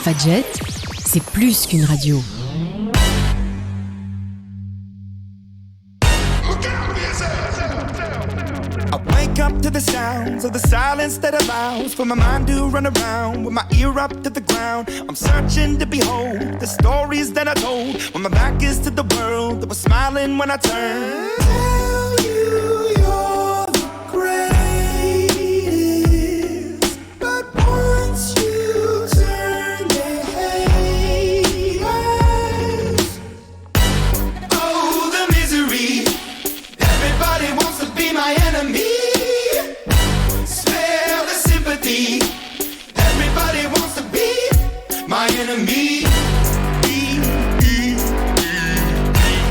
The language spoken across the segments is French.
Fadjet, c'est plus qu'une radio. Wake up to the sounds of the silence that allows for my mind to run around with my ear up to the ground. I'm searching to behold the stories that I told when my back is to the world that was smiling when I turned. Tell you you're the greatest, but once you turn they hate us. Oh, the misery. Everybody wants to be my enemy. Everybody wants to be my enemy.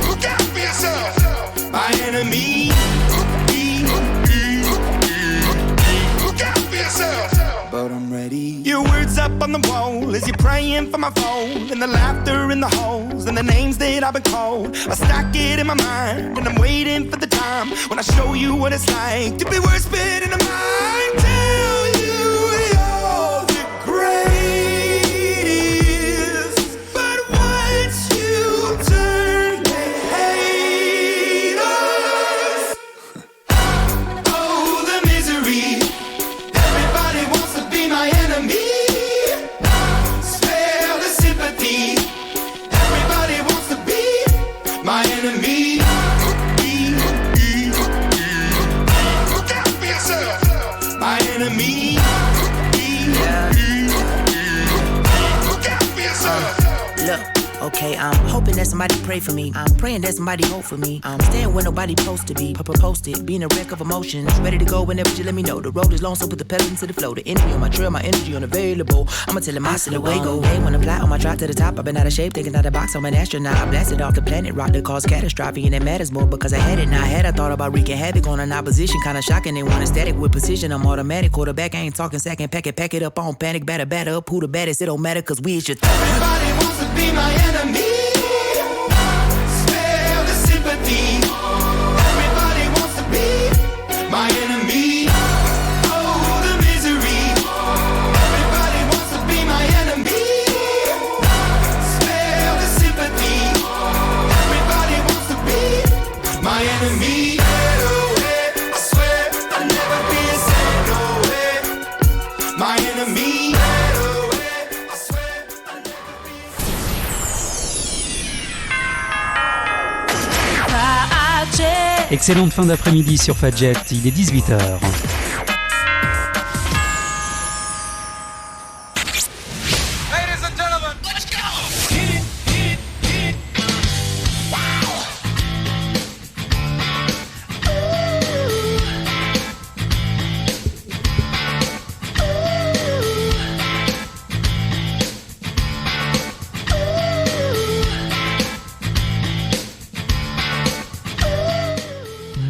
Look out for yourself. My enemy. Look out for yourself. But I'm ready. Your words up on the wall as you're praying for my phone, and the laughter in the halls and the names that I've been called. I stack it in my mind and I'm waiting for the time when I show you what it's like to be worse fit in the mind. Tell you you're the greatest, but once you turn they hate us. Oh, the misery. Everybody wants to be my enemy. Spare the sympathy. Everybody wants to be my enemy. Look out for yourself. My enemy. Look out for yourself. Look, okay, I'm hoping that somebody pray for me. I'm praying that somebody hope for me. I'm staying where nobody supposed to be. Posted, being a wreck of emotions. Ready to go whenever you let me know. The road is long, so put the pedal into the flow. The enemy on my trail, my energy unavailable. I'ma tell him I still away go. Hey, when I fly on my drive to the top, I've been out of shape, thinking out the box. I'm an astronaut. I blasted off the planet, rock that caused catastrophe, and it matters more because I had it. Now I had I thought about wreaking havoc on an opposition, kinda shocking. They want a static with precision. I'm automatic. Quarterback, I ain't talking second. Pack it up on panic. Batter up. Who the baddest? It don't matter, cause we is your Everybody wants to be my enemy. Spare the sympathy. Everybody wants to be my enemy. Oh, the misery. Everybody wants to be my enemy. Spare the sympathy. Everybody wants to be my enemy. I swear I'll never be a sad no way. My enemy. Excellente fin d'après-midi sur Fadjet, il est 18h.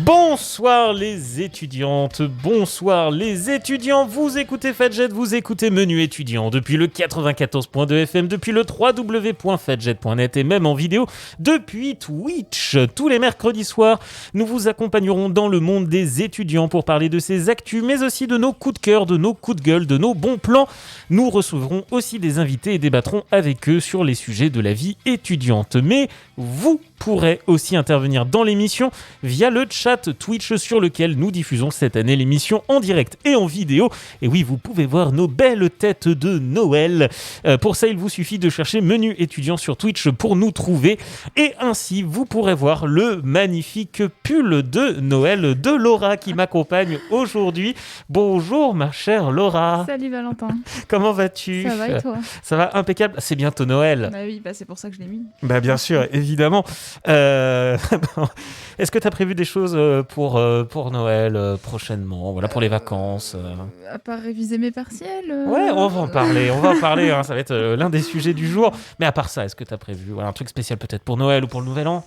Bonsoir les étudiantes, bonsoir les étudiants, vous écoutez Fadjet, vous écoutez Menu étudiant depuis le 94.2 FM, depuis le www.fadjet.net et même en vidéo depuis Twitch. Tous les mercredis soirs, nous vous accompagnerons dans le monde des étudiants pour parler de ces actus, mais aussi de nos coups de cœur, de nos coups de gueule, de nos bons plans. Nous recevrons aussi des invités et débattrons avec eux sur les sujets de la vie étudiante. Mais vous pourrez aussi intervenir dans l'émission via le chat Twitch sur lequel nous diffusons cette année l'émission en direct et en vidéo. Et oui, vous pouvez voir nos belles têtes de Noël. Pour ça, il vous suffit de chercher Menu étudiant sur Twitch pour nous trouver. Et ainsi, vous pourrez voir le magnifique pull de Noël de Laura qui m'accompagne aujourd'hui. Bonjour ma chère Laura. Salut Valentin. Comment vas-tu ? Ça va et toi ? Ça va impeccable. C'est bientôt Noël. Bah oui, c'est pour ça que je l'ai mis. Bah bien sûr, évidemment. Est-ce que tu as prévu des choses pour Noël prochainement, voilà, pour les vacances À part réviser mes partiels Ouais, on va en parler, hein, ça va être l'un des sujets du jour. Mais à part ça, est-ce que tu as prévu un truc spécial peut-être pour Noël ou pour le Nouvel An ?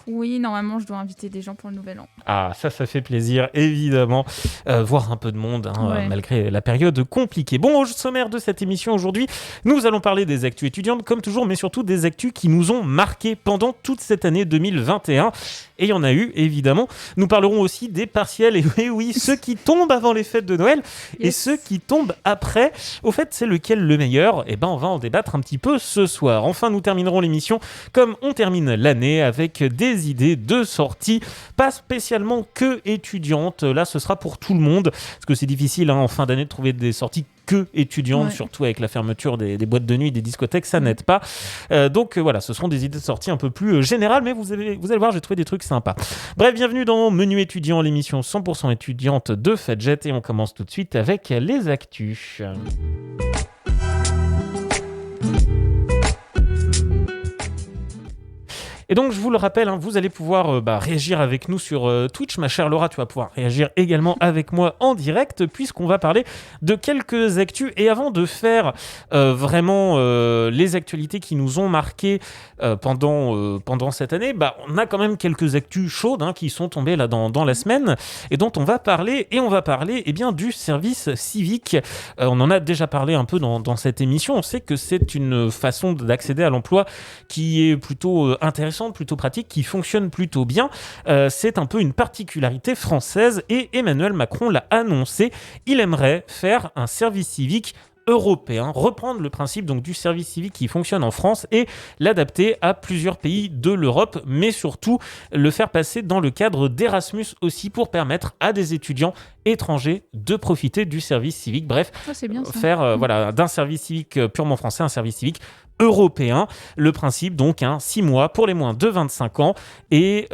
Oui, normalement, je dois inviter des gens pour le Nouvel An. Ah, ça fait plaisir, évidemment, voir un peu de monde, Ouais. malgré la période compliquée. Bon, au sommaire de cette émission aujourd'hui, nous allons parler des actus étudiantes, comme toujours, mais surtout des actus qui nous ont marqués pendant toute cette année 2021. Et il y en a eu, évidemment. Nous parlerons aussi des partiels, et oui, ceux qui tombent avant les fêtes de Noël et Yes. ceux qui tombent après. Au fait, c'est lequel le meilleur ? Eh ben, on va en débattre un petit peu ce soir. Enfin, nous terminerons l'émission comme on termine l'année, avec des idées de sortie, pas spécialement que étudiantes. Là, ce sera pour tout le monde, parce que c'est difficile en fin d'année de trouver des sorties que étudiantes, Ouais. surtout avec la fermeture des boîtes de nuit, des discothèques, ça n'aide pas. Donc voilà, ce seront des idées de sortie un peu plus générales, mais vous allez voir, j'ai trouvé des trucs sympas. Bref, bienvenue dans Menu étudiant, l'émission 100% étudiante de Fadjet, et on commence tout de suite avec les actus. Et donc, je vous le rappelle, vous allez pouvoir réagir avec nous sur Twitch. Ma chère Laura, tu vas pouvoir réagir également avec moi en direct, puisqu'on va parler de quelques actus. Et avant de faire vraiment les actualités qui nous ont marqués pendant cette année, on a quand même quelques actus chaudes qui sont tombées là dans la semaine et dont on va parler. Et on va parler du service civique. On en a déjà parlé un peu dans cette émission. On sait que c'est une façon d'accéder à l'emploi qui est plutôt intéressante, plutôt pratique, qui fonctionne plutôt bien. C'est un peu une particularité française et Emmanuel Macron l'a annoncé. Il aimerait faire un service civique européen, reprendre le principe donc du service civique qui fonctionne en France et l'adapter à plusieurs pays de l'Europe, mais surtout le faire passer dans le cadre d'Erasmus aussi, pour permettre à des étudiants étrangers de profiter du service civique. Bref, Ah, c'est bien ça. faire d'un service civique purement français un service civique européen. Le principe donc 6 mois pour les moins de 25 ans et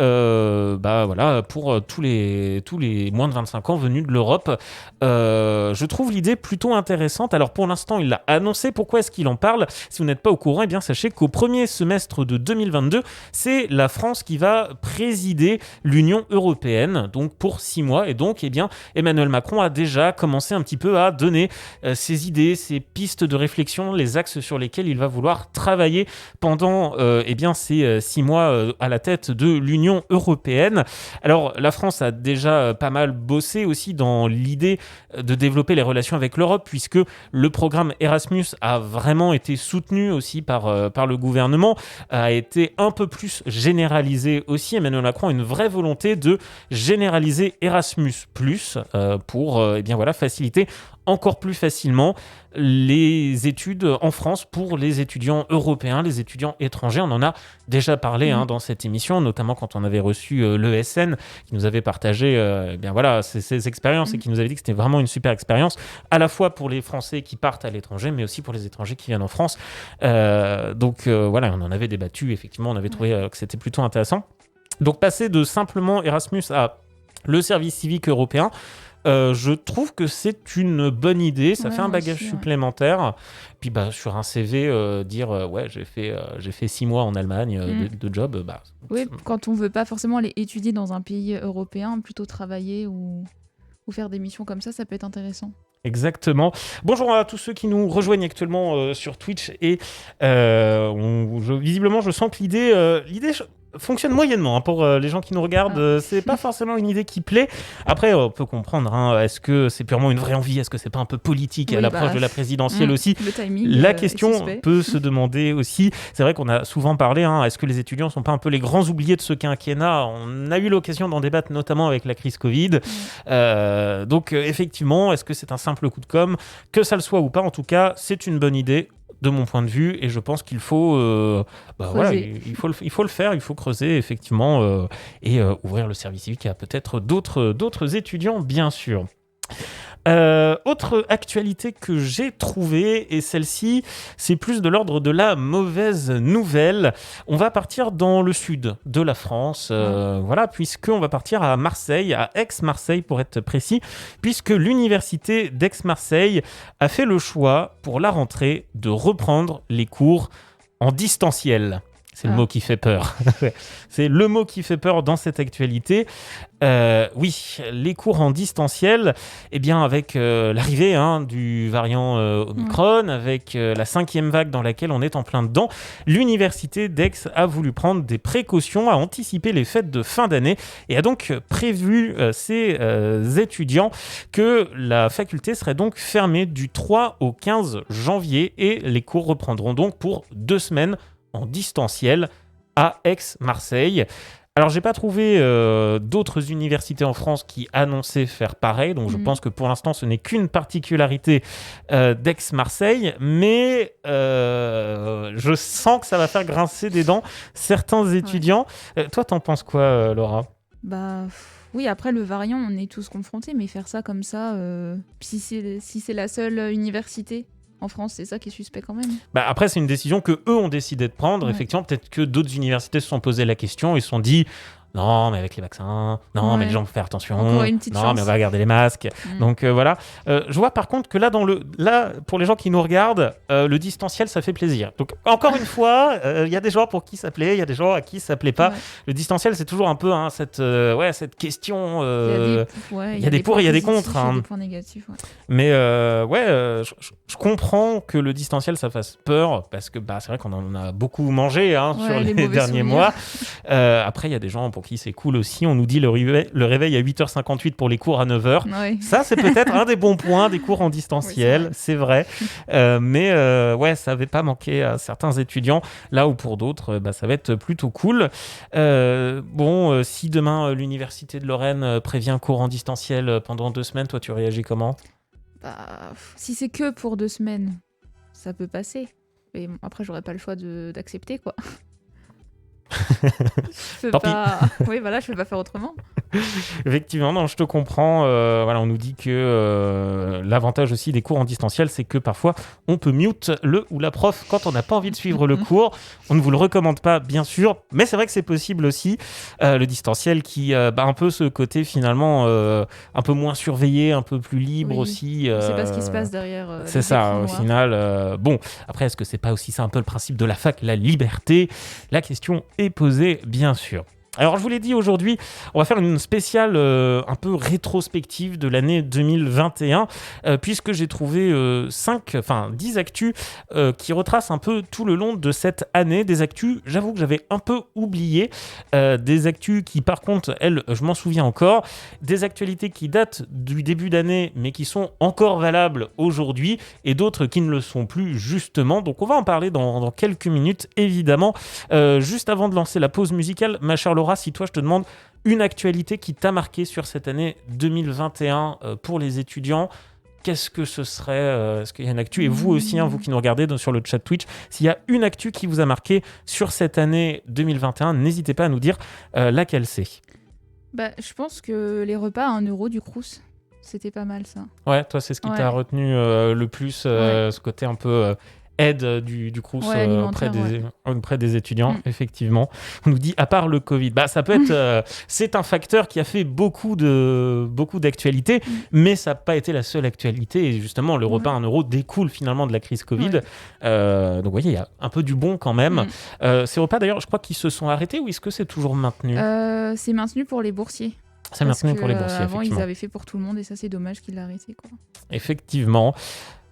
pour tous les moins de 25 ans venus de l'Europe. Je trouve l'idée plutôt intéressante. Alors pour l'instant, il l'a annoncé. Pourquoi est-ce qu'il en parle ? Si vous n'êtes pas au courant, sachez qu'au premier semestre de 2022, c'est la France qui va présider l'Union européenne, donc pour 6 mois. Et donc, Emmanuel Macron a déjà commencé un petit peu à donner ses idées, ses pistes de réflexion, les axes sur lesquels il va vouloir travailler pendant ces 6 mois à la tête de l'Union européenne. Alors, la France a déjà pas mal bossé aussi dans l'idée de développer les relations avec l'Europe, puisque le programme Erasmus a vraiment été soutenu aussi par le gouvernement, a été un peu plus généralisé aussi. Emmanuel Macron a une vraie volonté de généraliser Erasmus+, pour faciliter encore plus facilement les études en France pour les étudiants européens, les étudiants étrangers. On en a déjà parlé dans cette émission, notamment quand on avait reçu l'ESN, qui nous avait partagé ses expériences et qui nous avait dit que c'était vraiment une super expérience, à la fois pour les Français qui partent à l'étranger, mais aussi pour les étrangers qui viennent en France. On en avait débattu, effectivement, on avait trouvé que c'était plutôt intéressant. Donc passer de simplement Erasmus à le service civique européen, je trouve que c'est une bonne idée. Ça fait un bagage supplémentaire. Puis sur un CV, dire j'ai fait 6 mois en Allemagne de job. Oui, quand on veut pas forcément aller étudier dans un pays européen, plutôt travailler ou faire des missions comme ça peut être intéressant. Exactement. Bonjour à tous ceux qui nous rejoignent actuellement sur Twitch. Et visiblement, je sens que l'idée fonctionne moyennement pour les gens qui nous regardent. C'est pas forcément une idée qui plaît. Après, on peut comprendre. Est-ce que c'est purement une vraie envie ? Est-ce que c'est pas un peu politique à l'approche de la présidentielle aussi ? Le timing. La question peut se demander aussi. C'est vrai qu'on a souvent parlé. Est-ce que les étudiants sont pas un peu les grands oubliés de ce quinquennat ? On a eu l'occasion d'en débattre, notamment avec la crise Covid. Donc effectivement, est-ce que c'est un simple coup de com'? Que ça le soit ou pas, en tout cas, c'est une bonne idée de mon point de vue, et je pense qu'il faut il faut le faire, il faut creuser effectivement et ouvrir le service civique à peut-être d'autres étudiants, bien sûr. Autre actualité que j'ai trouvée, et celle-ci, c'est plus de l'ordre de la mauvaise nouvelle. On va partir dans le sud de la France, puisqu'on va partir à Marseille, à Aix-Marseille pour être précis, puisque l'université d'Aix-Marseille a fait le choix pour la rentrée de reprendre les cours en distanciel. C'est le mot qui fait peur. C'est le mot qui fait peur dans cette actualité. Oui, les cours en distanciel, eh bien avec l'arrivée du variant Omicron, avec la 5e vague dans laquelle on est en plein dedans, l'université d'Aix a voulu prendre des précautions, a anticipé les fêtes de fin d'année et a donc prévu ses étudiants que la faculté serait donc fermée du 3 au 15 janvier et les cours reprendront donc pour 2 semaines en distanciel à Aix-Marseille. Alors, j'ai pas trouvé d'autres universités en France qui annonçaient faire pareil, donc je pense que pour l'instant, ce n'est qu'une particularité d'Aix-Marseille, mais je sens que ça va faire grincer des dents certains étudiants. Toi, t'en penses quoi, Laura ? Oui, après le variant, on est tous confrontés, mais faire ça comme ça, si c'est la seule université en France, c'est ça qui est suspect quand même. Après, c'est une décision que eux ont décidé de prendre. Effectivement, peut-être que d'autres universités se sont posé la question et se sont dit non, mais avec les vaccins, non, mais les gens vont faire attention, encore une petite chance. Mais on va garder les masques. Donc voilà. Je vois par contre que là, pour les gens qui nous regardent, le distanciel, ça fait plaisir. Donc encore une fois, il y a des gens pour qui ça plaît, il y a des gens à qui ça plaît pas. Le distanciel, c'est toujours un peu cette question. Il y a des pour et il y a des contre. Il y a des points négatifs. Mais je comprends que le distanciel, ça fasse peur parce que c'est vrai qu'on en a beaucoup mangé sur les derniers mois. Après, il y a des gens pour qui c'est cool aussi. On nous dit le réveil à 8h58 pour les cours à 9h. Ouais. Ça, c'est peut-être un des bons points des cours en distanciel, c'est vrai. Mais ça n'avait pas manqué à certains étudiants, là où pour d'autres, ça va être plutôt cool. Si demain, l'Université de Lorraine prévient cours en distanciel pendant 2 semaines, toi, tu réagis comment ? Si c'est que pour 2 semaines, ça peut passer. Mais après, j'aurais pas le choix d'accepter, quoi. Je peux pas... Oui, voilà, je peux pas faire autrement. Effectivement, non, je te comprends. On nous dit que l'avantage aussi des cours en distanciel, c'est que parfois, on peut mute le ou la prof quand on n'a pas envie de suivre le cours. On ne vous le recommande pas, bien sûr, mais c'est vrai que c'est possible aussi. Le distanciel qui a un peu ce côté finalement un peu moins surveillé, un peu plus libre aussi. On sait pas ce qui se passe derrière. C'est ça, au final. Après, est-ce que c'est pas aussi ça un peu le principe de la fac, la liberté ? La question est posée, bien sûr. Alors, je vous l'ai dit, aujourd'hui, on va faire une spéciale un peu rétrospective de l'année 2021, puisque j'ai trouvé 10 actus qui retracent un peu tout le long de cette année. Des actus, j'avoue que j'avais un peu oublié. Des actus qui, par contre, elles, je m'en souviens encore. Des actualités qui datent du début d'année, mais qui sont encore valables aujourd'hui, et d'autres qui ne le sont plus, justement. Donc, on va en parler dans quelques minutes, évidemment. Juste avant de lancer la pause musicale, ma chère Laura, si toi je te demande une actualité qui t'a marqué sur cette année 2021 pour les étudiants, qu'est-ce que ce serait ? Est-ce qu'il y a une actu ? Et vous aussi, vous qui nous regardez sur le chat Twitch, s'il y a une actu qui vous a marqué sur cette année 2021, n'hésitez pas à nous dire laquelle c'est. Je pense que les repas à 1 € du Crous, c'était pas mal ça. Ouais, toi c'est ce qui t'a retenu le plus, ce côté un peu... aide du Crous auprès des étudiants, effectivement. On nous dit, à part le Covid, ça peut être... c'est un facteur qui a fait beaucoup d'actualités, mais ça n'a pas été la seule actualité. Et justement, le repas à 1 € découle finalement de la crise Covid. Donc, vous voyez, il y a un peu du bon quand même. Ces repas, d'ailleurs, je crois qu'ils se sont arrêtés ou est-ce que c'est toujours maintenu ? C'est maintenu pour les boursiers. C'est maintenu pour les boursiers, avant, effectivement. ils avaient fait pour tout le monde et ça, c'est dommage qu'ils l'aient arrêté, quoi. Effectivement.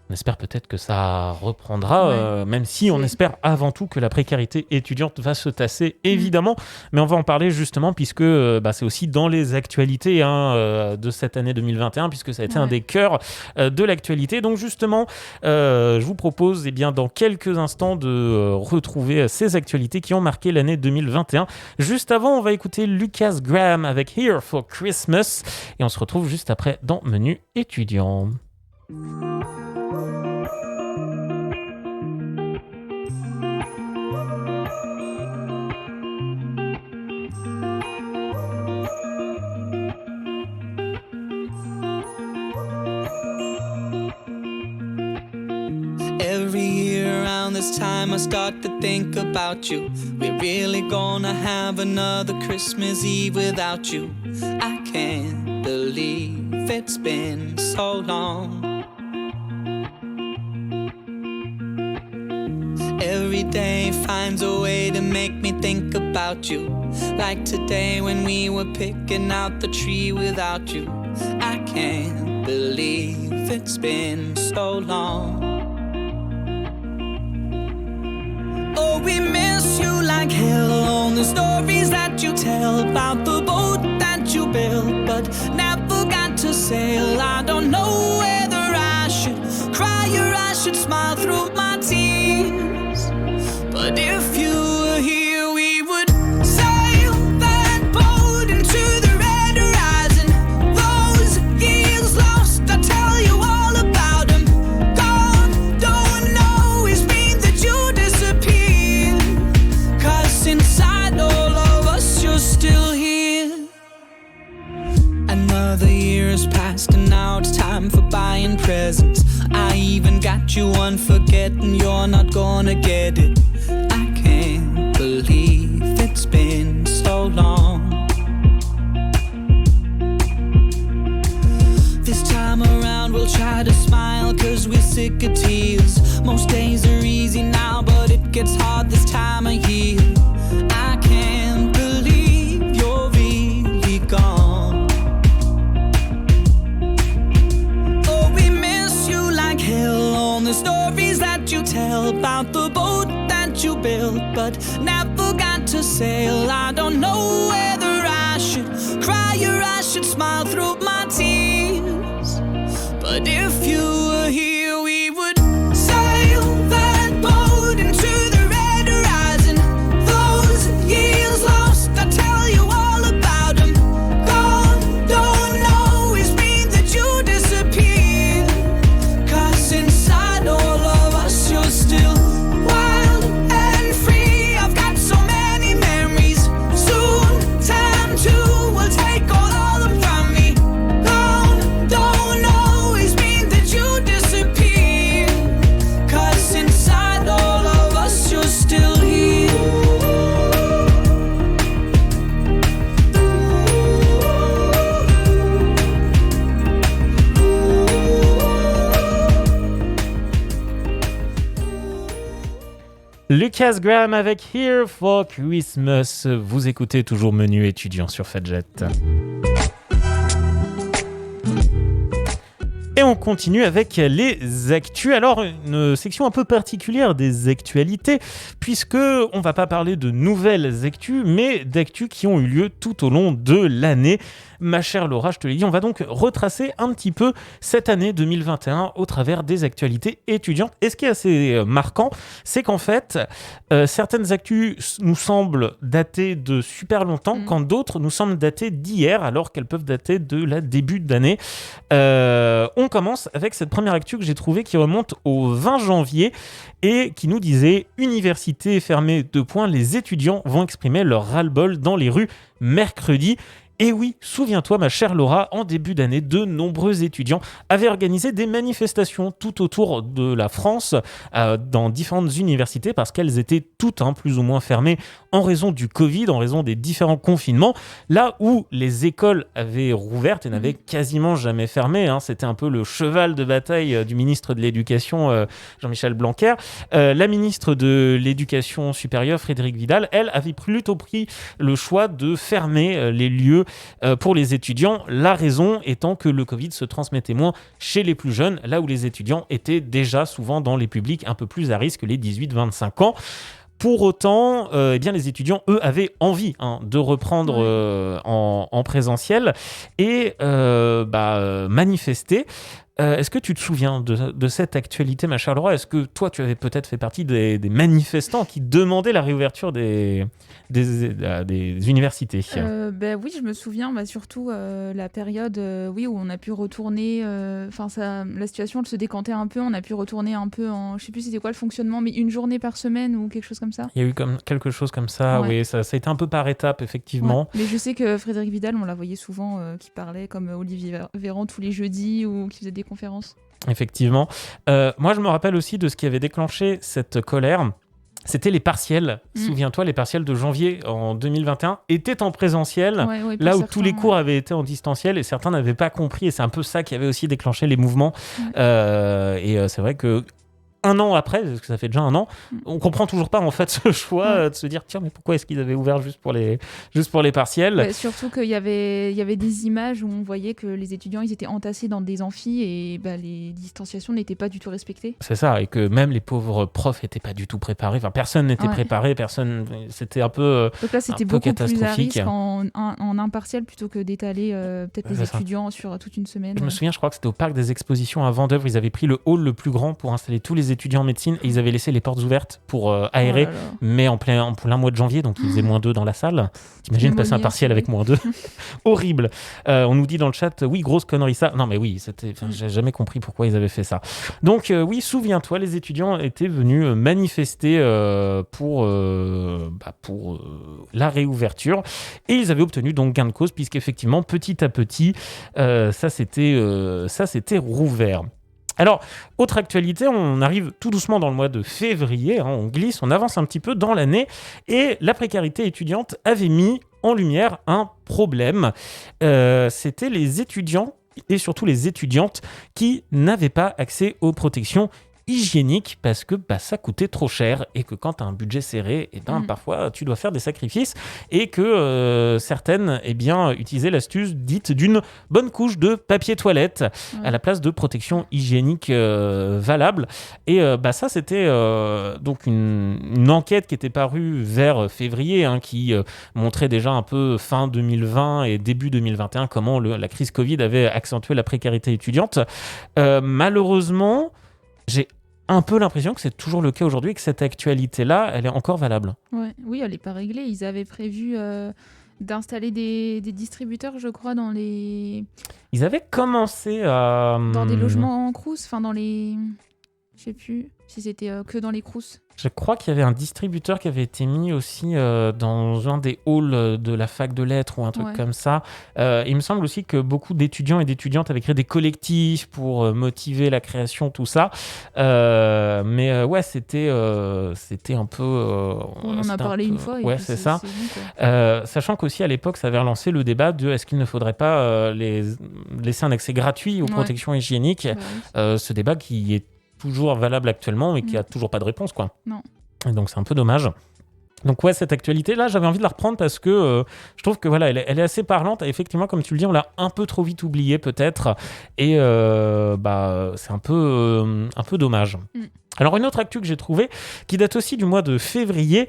On espère peut-être que ça reprendra, même si on espère avant tout que la précarité étudiante va se tasser, évidemment. Mais on va en parler justement puisque c'est aussi dans les actualités de cette année 2021, puisque ça a été un des cœurs de l'actualité. Donc justement, je vous propose dans quelques instants de retrouver ces actualités qui ont marqué l'année 2021. Juste avant, on va écouter Lucas Graham avec Here for Christmas. Et on se retrouve juste après dans Menu étudiant. Every year around this time I start to think about you. We're really gonna have another Christmas Eve without you. I can't believe it's been so long. Every day finds a way to make make me think about you. Like today when we were picking out the tree without you. I can't believe it's been so long. Oh, we miss you like hell on the stories that you tell about the boat that you built but never got to sail. I don't know whether I should cry or I should smile through my tears. But if you were here, we would sail that boat into the red horizon. Those years lost, I'll tell you all about them. God, don't always mean that you disappear. 'Cause inside all of us, you're still here. Another year has passed and now it's time for buying presents. I even got you one, forgetting you're not gonna get it. I can't believe it's been so long. This time around we'll try to smile 'cause we're sick of tears. Most days are easy now but it gets hard this time of year. I can't believe you're really gone. Oh, we miss you like hell on the stories that you tell about the boat that you built but never got to sail. I don't know whether I should cry or I should smile through my tears. But if you were here, we would sail that boat into the red horizon. Those years lost, I'll tell you all about them. God, don't always mean that you disappear. 'Cause inside all of us, you're still wild and free. I've got so many memories. Soon, time too will take all of them from me. God, don't always mean that you disappear. 'Cause inside all of us, you're still here. Lucas Graham avec Here for Christmas. Vous écoutez toujours Menu étudiant sur Fadjet. Et on continue avec les actus. Alors, une section un peu particulière des actualités, puisque on va pas parler de nouvelles actus, mais d'actus qui ont eu lieu tout au long de l'année. Ma chère Laura, je te l'ai dit, on va donc retracer un petit peu cette année 2021 au travers des actualités étudiantes. Et ce qui est assez marquant, c'est qu'en fait, certaines actus nous semblent dater de super longtemps, quand d'autres nous semblent dater d'hier, alors qu'elles peuvent dater de la début d'année. On commence avec cette première actu que j'ai trouvée qui remonte au 20 janvier et qui nous disait « Université fermée, : les étudiants vont exprimer leur ras-le-bol dans les rues mercredi ». Et oui, souviens-toi, ma chère Laura, en début d'année, de nombreux étudiants avaient organisé des manifestations tout autour de la France, dans différentes universités, parce qu'elles étaient toutes plus ou moins fermées en raison du Covid, en raison des différents confinements. Là où les écoles avaient rouvertes et n'avaient quasiment jamais fermé, c'était un peu le cheval de bataille du ministre de l'Éducation, Jean-Michel Blanquer. La ministre de l'Éducation supérieure, Frédérique Vidal, elle avait plutôt pris le choix de fermer les lieux pour les étudiants, la raison étant que le Covid se transmettait moins chez les plus jeunes, là où les étudiants étaient déjà souvent dans les publics un peu plus à risque, les 18-25 ans. Pour autant, bien les étudiants, eux, avaient envie de reprendre en présentiel et manifester. Est-ce que tu te souviens de cette actualité, ma chère Laura ? Est-ce que toi, tu avais peut-être fait partie des manifestants qui demandaient la réouverture des universités ? Oui, je me souviens, surtout la période où on a pu retourner, la situation elle se décantait un peu, on a pu retourner un peu en, je sais plus c'était quoi le fonctionnement, mais une journée par semaine ou quelque chose comme ça. Il y a eu quelque chose comme ça, oui, ça a été un peu par étapes, effectivement. Ouais. Mais je sais que Frédérique Vidal, on la voyait souvent qui parlait comme Olivier Véran tous les jeudis ou qui faisait des conférences. Effectivement. Moi, je me rappelle aussi de ce qui avait déclenché cette colère. C'était les partiels. Souviens-toi, les partiels de janvier en 2021 étaient en présentiel, là où tous les cours avaient été en distanciel et certains n'avaient pas compris. Et c'est un peu ça qui avait aussi déclenché les mouvements. Et c'est vrai que un an après, parce que ça fait déjà un an, on comprend toujours pas en fait ce choix de se dire tiens mais pourquoi est-ce qu'ils avaient ouvert juste pour les partiels. Ouais, surtout qu'il y avait des images où on voyait que les étudiants ils étaient entassés dans des amphis et les distanciations n'étaient pas du tout respectées. C'est ça, et que même les pauvres profs n'étaient pas du tout préparés, enfin personne n'était préparé, c'était un peu donc là c'était un peu beaucoup plus à catastrophique. risque en un partiel plutôt que d'étaler peut-être les étudiants sur toute une semaine. Je me souviens, je crois que c'était au parc des expositions à Vendeuvre, ils avaient pris le hall le plus grand pour installer tous les étudiants en médecine et ils avaient laissé les portes ouvertes pour aérer, mais en plein mois de janvier, donc il faisait -2 dans la salle. T'imagines passer un partiel avec -2 horrible. On nous dit dans le chat, oui, grosse connerie ça. Non mais oui, j'ai jamais compris pourquoi ils avaient fait ça. Donc oui, souviens-toi, les étudiants étaient venus manifester pour la réouverture et ils avaient obtenu donc gain de cause puisqu'effectivement petit à petit ça s'était rouvert. Alors, autre actualité, on arrive tout doucement dans le mois de février, on glisse, on avance un petit peu dans l'année, et la précarité étudiante avait mis en lumière un problème. C'était les étudiants, et surtout les étudiantes, qui n'avaient pas accès aux protections hygiénique parce que ça coûtait trop cher et que quand tu as un budget serré, parfois tu dois faire des sacrifices et que certaines utilisaient l'astuce dite d'une bonne couche de papier toilette à la place de protection hygiénique valable. Et ça, c'était donc une enquête qui était parue vers février qui montrait déjà un peu fin 2020 et début 2021 comment la crise Covid avait accentué la précarité étudiante. Malheureusement, j'ai un peu l'impression que c'est toujours le cas aujourd'hui et que cette actualité-là, elle est encore valable. Ouais. Oui, elle n'est pas réglée. Ils avaient prévu d'installer des distributeurs, je crois, dans les... Ils avaient commencé à... Dans des logements en crous, enfin dans les... Je sais plus si c'était que dans les crous. Je crois qu'il y avait un distributeur qui avait été mis aussi dans un des halls de la fac de lettres ou un truc comme ça. Il me semble aussi que beaucoup d'étudiants et d'étudiantes avaient créé des collectifs pour motiver la création, tout ça. Mais c'était un peu... on en a parlé une fois. Ouais, c'est ça. Bon, sachant qu'aussi à l'époque, ça avait relancé le débat de est-ce qu'il ne faudrait pas laisser un accès gratuit aux protections hygiéniques. Ce débat qui est toujours valable actuellement mais qui a toujours pas de réponse quoi. Non. Et donc c'est un peu dommage. Donc cette actualité là, j'avais envie de la reprendre parce que je trouve que voilà, elle est assez parlante et effectivement comme tu le dis, on l'a un peu trop vite oubliée peut-être et c'est un peu dommage. Alors une autre actu que j'ai trouvée, qui date aussi du mois de février,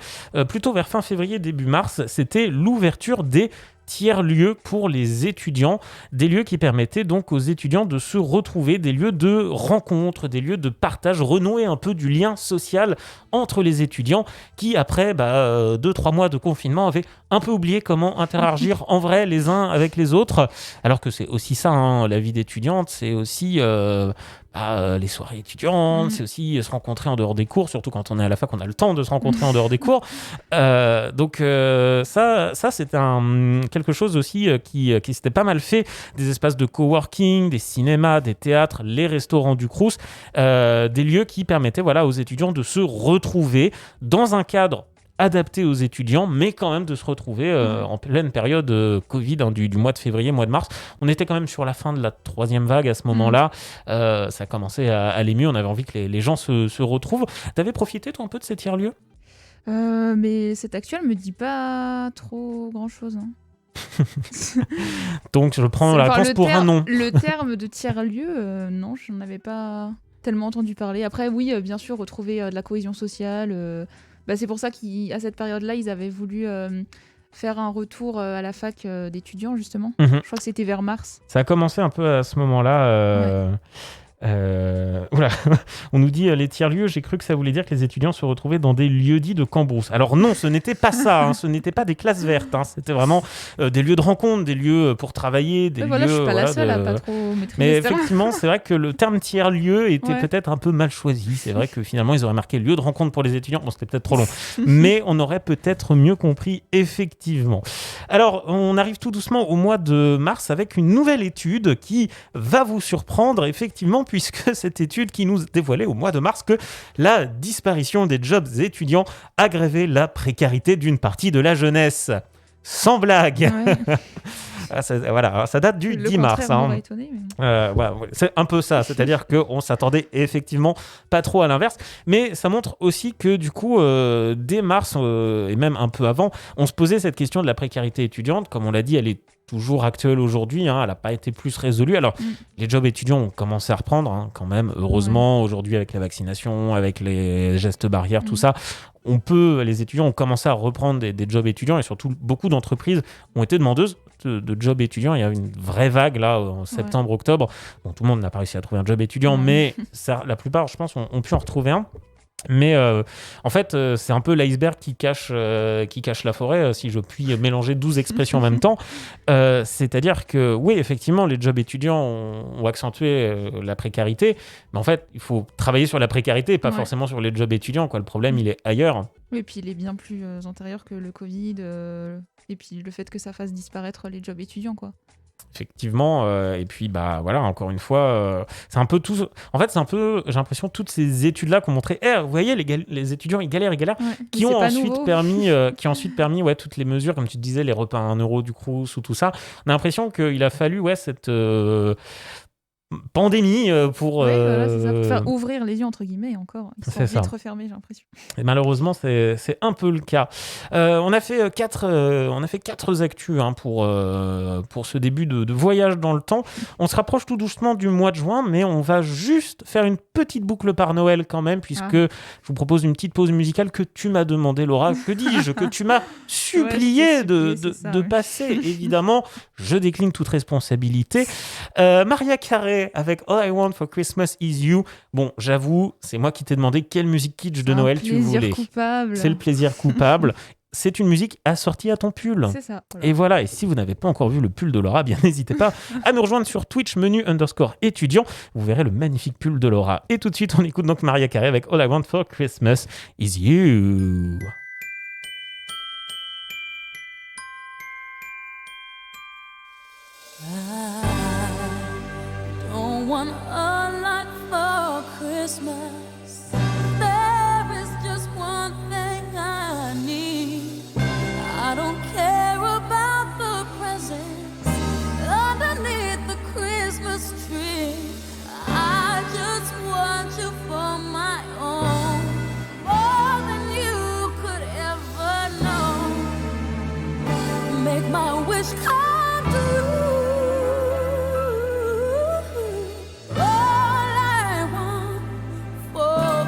plutôt vers fin février, début mars, c'était l'ouverture des tiers-lieux pour les étudiants, des lieux qui permettaient donc aux étudiants de se retrouver, des lieux de rencontre, des lieux de partage, renouer un peu du lien social entre les étudiants qui, après 2-3 mois de confinement, avaient un peu oublié comment interagir en vrai les uns avec les autres, alors que c'est aussi ça, la vie d'étudiante, c'est aussi... les soirées étudiantes, c'est aussi se rencontrer en dehors des cours, surtout quand on est à la fac, on a le temps de se rencontrer en dehors des cours. Donc ça c'était quelque chose aussi qui s'était pas mal fait, des espaces de coworking, des cinémas, des théâtres, les restaurants du Crous, des lieux qui permettaient aux étudiants de se retrouver dans un cadre adapté aux étudiants, mais quand même de se retrouver en pleine période Covid, du mois de février, mois de mars. On était quand même sur la fin de la 3e vague à ce moment-là. Ça commençait à aller mieux. On avait envie que les gens se retrouvent. T'avais profité, toi, un peu de ces tiers-lieux ? Mais cet actuel me dit pas trop grand-chose. Donc, je prends la réponse pour un non. Le terme de tiers-lieu, non, je n'en avais pas tellement entendu parler. Après, oui, bien sûr, retrouver de la cohésion sociale... c'est pour ça qu'à cette période-là, ils avaient voulu faire un retour à la fac d'étudiants, justement. Je crois que c'était vers mars. Ça a commencé un peu à ce moment-là. On nous dit les tiers-lieux, j'ai cru que ça voulait dire que les étudiants se retrouvaient dans des lieux dits de cambrousse. Alors non, ce n'était pas ça, ce n'était pas des classes vertes, c'était vraiment des lieux de rencontre, des lieux pour travailler, des lieux... je suis pas la seule à pas trop maîtriser. Mais effectivement, c'est vrai que le terme tiers-lieu était peut-être un peu mal choisi. C'est vrai que finalement, ils auraient marqué lieu de rencontre pour les étudiants. Bon, c'était peut-être trop long, mais on aurait peut-être mieux compris, effectivement. Alors, on arrive tout doucement au mois de mars avec une nouvelle étude qui va vous surprendre, effectivement, puisque cette étude qui nous dévoilait au mois de mars que la disparition des jobs étudiants aggravait la précarité d'une partie de la jeunesse. Sans blague. Voilà, ça date du 10 mars. M'aurait étonné, mais... Voilà, c'est un peu ça, c'est-à-dire qu'on s'attendait effectivement pas trop à l'inverse, mais ça montre aussi que du coup, dès mars et même un peu avant, on se posait cette question de la précarité étudiante. Comme on l'a dit, elle est toujours actuelle aujourd'hui, elle n'a pas été plus résolue. Alors, les jobs étudiants ont commencé à reprendre quand même, heureusement, aujourd'hui avec la vaccination, avec les gestes barrières, tout ça. Les étudiants ont commencé à reprendre des jobs étudiants et surtout beaucoup d'entreprises ont été demandeuses de jobs étudiants. Il y a eu une vraie vague là en septembre, octobre. Bon, tout le monde n'a pas réussi à trouver un job étudiant, mais la plupart, je pense, ont pu en retrouver un. Mais en fait, c'est un peu l'iceberg qui cache la forêt, si je puis mélanger 12 expressions en même temps. C'est-à-dire que, oui, effectivement, les jobs étudiants ont accentué la précarité, mais en fait, il faut travailler sur la précarité, pas forcément sur les jobs étudiants, quoi. Le problème, il est ailleurs. Oui, et puis il est bien plus antérieur que le Covid, et puis le fait que ça fasse disparaître les jobs étudiants, quoi. Effectivement, et puis voilà, encore une fois, c'est un peu tout. En fait, c'est un peu, j'ai l'impression, toutes ces études-là qu'on montrait. Vous voyez, les étudiants, ils galèrent, qui ont ensuite permis, toutes les mesures, comme tu disais, les repas à 1 euro du Crous ou tout ça. On a l'impression qu'il a fallu, cette pandémie pour c'est ça, pour faire ouvrir les yeux entre guillemets. Encore ils sont vite refermés, j'ai l'impression. Et malheureusement c'est un peu le cas. On a fait 4 actus pour ce début de voyage dans le temps. On se rapproche tout doucement du mois de juin, mais on va juste faire une petite boucle par Noël quand même, puisque je vous propose une petite pause musicale que tu m'as demandé, Laura, que dis-je, que tu m'as supplié de passer. Évidemment, je décline toute responsabilité. Mariah Carey avec All I Want for Christmas Is You. Bon, j'avoue, c'est moi qui t'ai demandé quelle musique kitsch de Noël tu voulais. C'est le plaisir coupable. C'est une musique assortie à ton pull. C'est ça. Voilà. Et voilà, et si vous n'avez pas encore vu le pull de Laura, bien n'hésitez pas à nous rejoindre sur Twitch, menu_étudiant. Vous verrez le magnifique pull de Laura. Et tout de suite, on écoute donc Mariah Carey avec All I Want for Christmas Is You. Want a lot for Christmas. There is just one thing I need. I don't care about the presents underneath the Christmas tree. I just want you for my own, more than you could ever know. Make my wish come true. For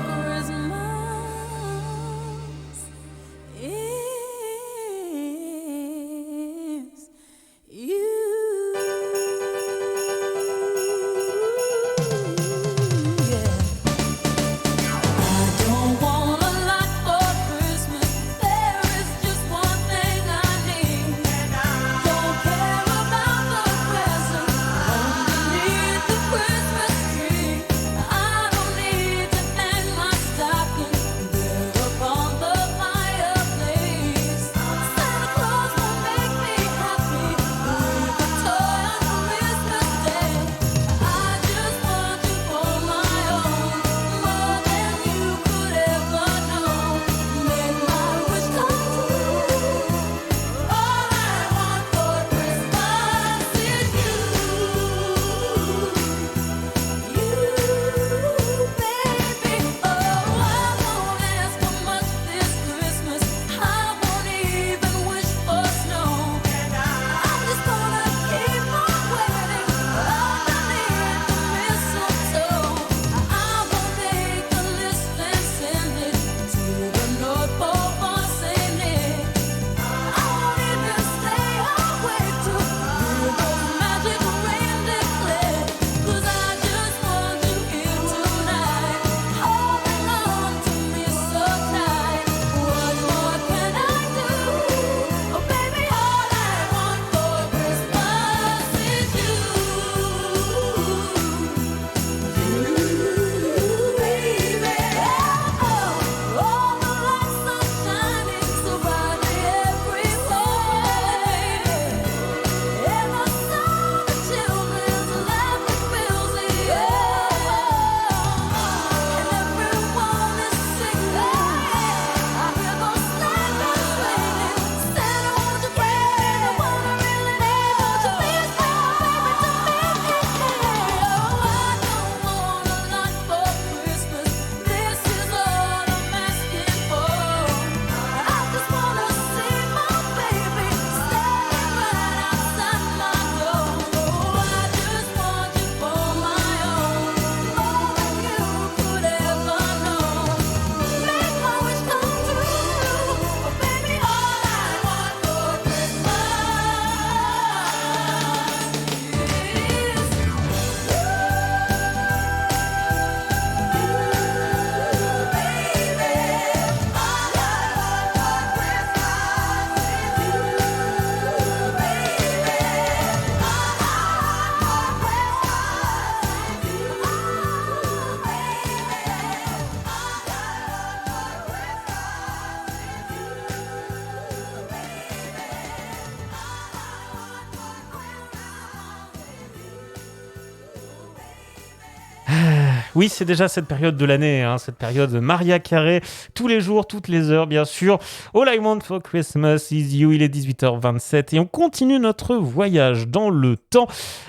Oui, c'est déjà cette période de l'année, hein, cette période Mariah Carey, tous les jours, toutes les heures, bien sûr. All I Want for Christmas is You, il est 18h27 et on continue notre voyage dans le temps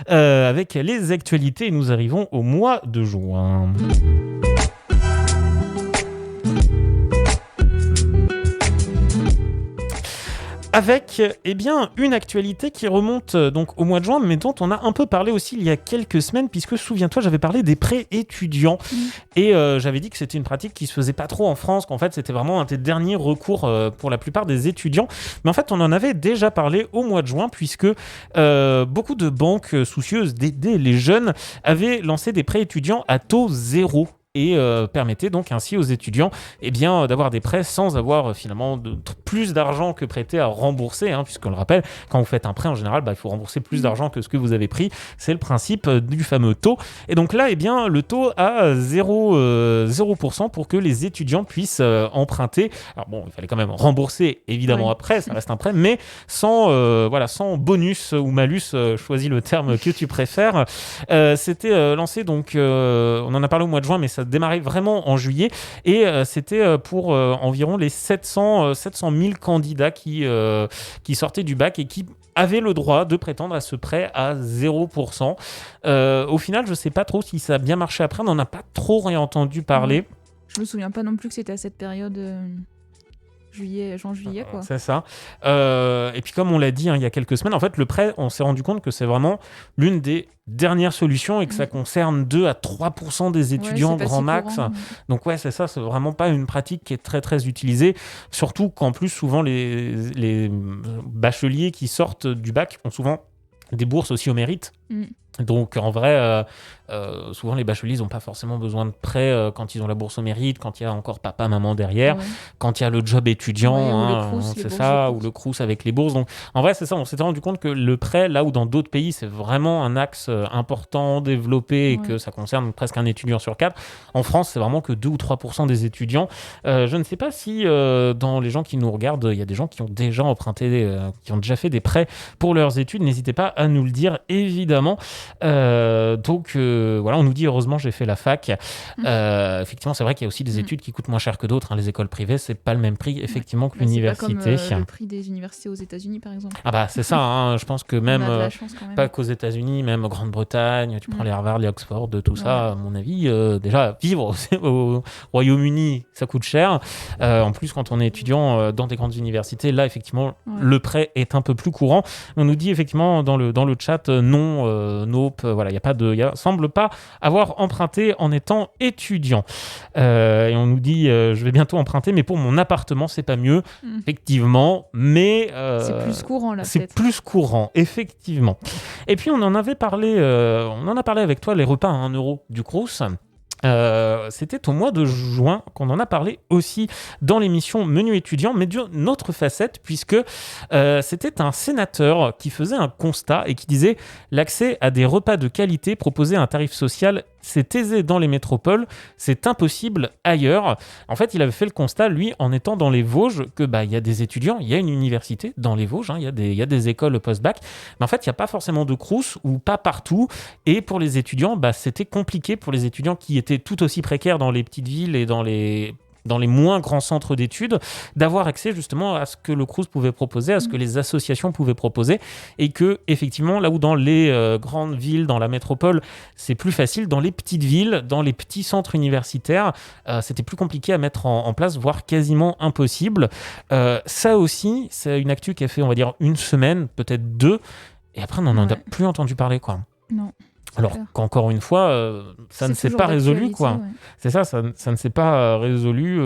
avec les actualités. Nous arrivons au mois de juin. Avec une actualité qui remonte donc au mois de juin, mais dont on a un peu parlé aussi il y a quelques semaines, puisque souviens-toi, j'avais parlé des prêts étudiants et j'avais dit que c'était une pratique qui se faisait pas trop en France, qu'en fait c'était vraiment un des derniers recours pour la plupart des étudiants. Mais en fait, on en avait déjà parlé au mois de juin, puisque beaucoup de banques soucieuses d'aider les jeunes avaient lancé des prêts étudiants à taux zéro. Et permettait donc ainsi aux étudiants d'avoir des prêts sans avoir finalement plus d'argent que prêté à rembourser, hein, puisqu'on le rappelle, quand vous faites un prêt en général, il faut rembourser plus d'argent que ce que vous avez pris. C'est le principe du fameux taux. Et donc là, le taux à 0% pour que les étudiants puissent emprunter. Alors bon, il fallait quand même rembourser évidemment après, ça reste un prêt, mais sans bonus ou malus, choisis le terme que tu préfères. C'était lancé donc, on en a parlé au mois de juin, mais ça démarrait vraiment en juillet et c'était pour environ les 700 000 candidats qui sortaient du bac et qui avaient le droit de prétendre à ce prêt à 0%. Au final, je ne sais pas trop si ça a bien marché après, on n'en a pas trop réentendu parler. Je me souviens pas non plus que c'était à cette période... juin-juillet, quoi. C'est ça. Et puis comme on l'a dit il y a quelques semaines, en fait, le prêt, on s'est rendu compte que c'est vraiment l'une des dernières solutions et que ça concerne 2 à 3% des étudiants grand max. Courant. Donc c'est ça, c'est vraiment pas une pratique qui est très très utilisée, surtout qu'en plus souvent les bacheliers qui sortent du bac ont souvent des bourses aussi au mérite. Donc en vrai, souvent les bacheliers n'ont pas forcément besoin de prêt quand ils ont la bourse au mérite, quand il y a encore papa, maman derrière, quand il y a le job étudiant, c'est ça, ou le Crous avec les bourses. Donc en vrai, c'est ça, on s'était rendu compte que le prêt, là où dans d'autres pays, c'est vraiment un axe important, développé, et que ça concerne presque un étudiant sur 4. En France, c'est vraiment que 2 ou 3% des étudiants. Je ne sais pas si dans les gens qui nous regardent, il y a des gens qui ont déjà emprunté, qui ont déjà fait des prêts pour leurs études. N'hésitez pas à nous le dire, évidemment. On nous dit heureusement j'ai fait la fac. Effectivement, c'est vrai qu'il y a aussi des études qui coûtent moins cher que d'autres, hein. Les écoles privées, c'est pas le même prix effectivement que l'université. C'est pas comme le prix des universités aux États-Unis par exemple. C'est ça, hein. Je pense que même pas qu'aux États-Unis, même en Grande-Bretagne, tu prends les Harvard, les Oxford, tout ça, à mon avis, déjà vivre au Royaume-Uni, ça coûte cher. En plus, quand on est étudiant dans des grandes universités, là effectivement le prêt est un peu plus courant. On nous dit effectivement dans le chat nope, il semble pas avoir emprunté en étant étudiant. Et on nous dit je vais bientôt emprunter, mais pour mon appartement c'est pas mieux. Effectivement, mais c'est plus courant là. C'est plus courant, effectivement. Et puis on en a parlé avec toi, les repas à 1 euro du Crous. C'était au mois de juin qu'on en a parlé aussi dans l'émission Menu étudiant, mais d'une autre facette, puisque c'était un sénateur qui faisait un constat et qui disait « L'accès à des repas de qualité proposés à un tarif social, c'est aisé dans les métropoles, c'est impossible ailleurs. » En fait, il avait fait le constat, lui, en étant dans les Vosges, que il y a des étudiants, il y a une université dans les Vosges, il y a des écoles post-bac, mais en fait, il n'y a pas forcément de Crous ou pas partout. Et pour les étudiants, c'était compliqué pour les étudiants qui étaient tout aussi précaires dans les petites villes et dans les moins grands centres d'études, d'avoir accès justement à ce que le Crous pouvait proposer, à ce que les associations pouvaient proposer, et que effectivement, là où dans les grandes villes, dans la métropole, c'est plus facile, dans les petites villes, dans les petits centres universitaires, c'était plus compliqué à mettre en place, voire quasiment impossible. Ça aussi, c'est une actu qui a fait, on va dire, 1 semaine, peut-être 2, et après on n'en a plus entendu parler, quoi. Non. Alors qu'encore une fois, ça ne s'est pas résolu, quoi. Ouais. C'est ça ne s'est pas résolu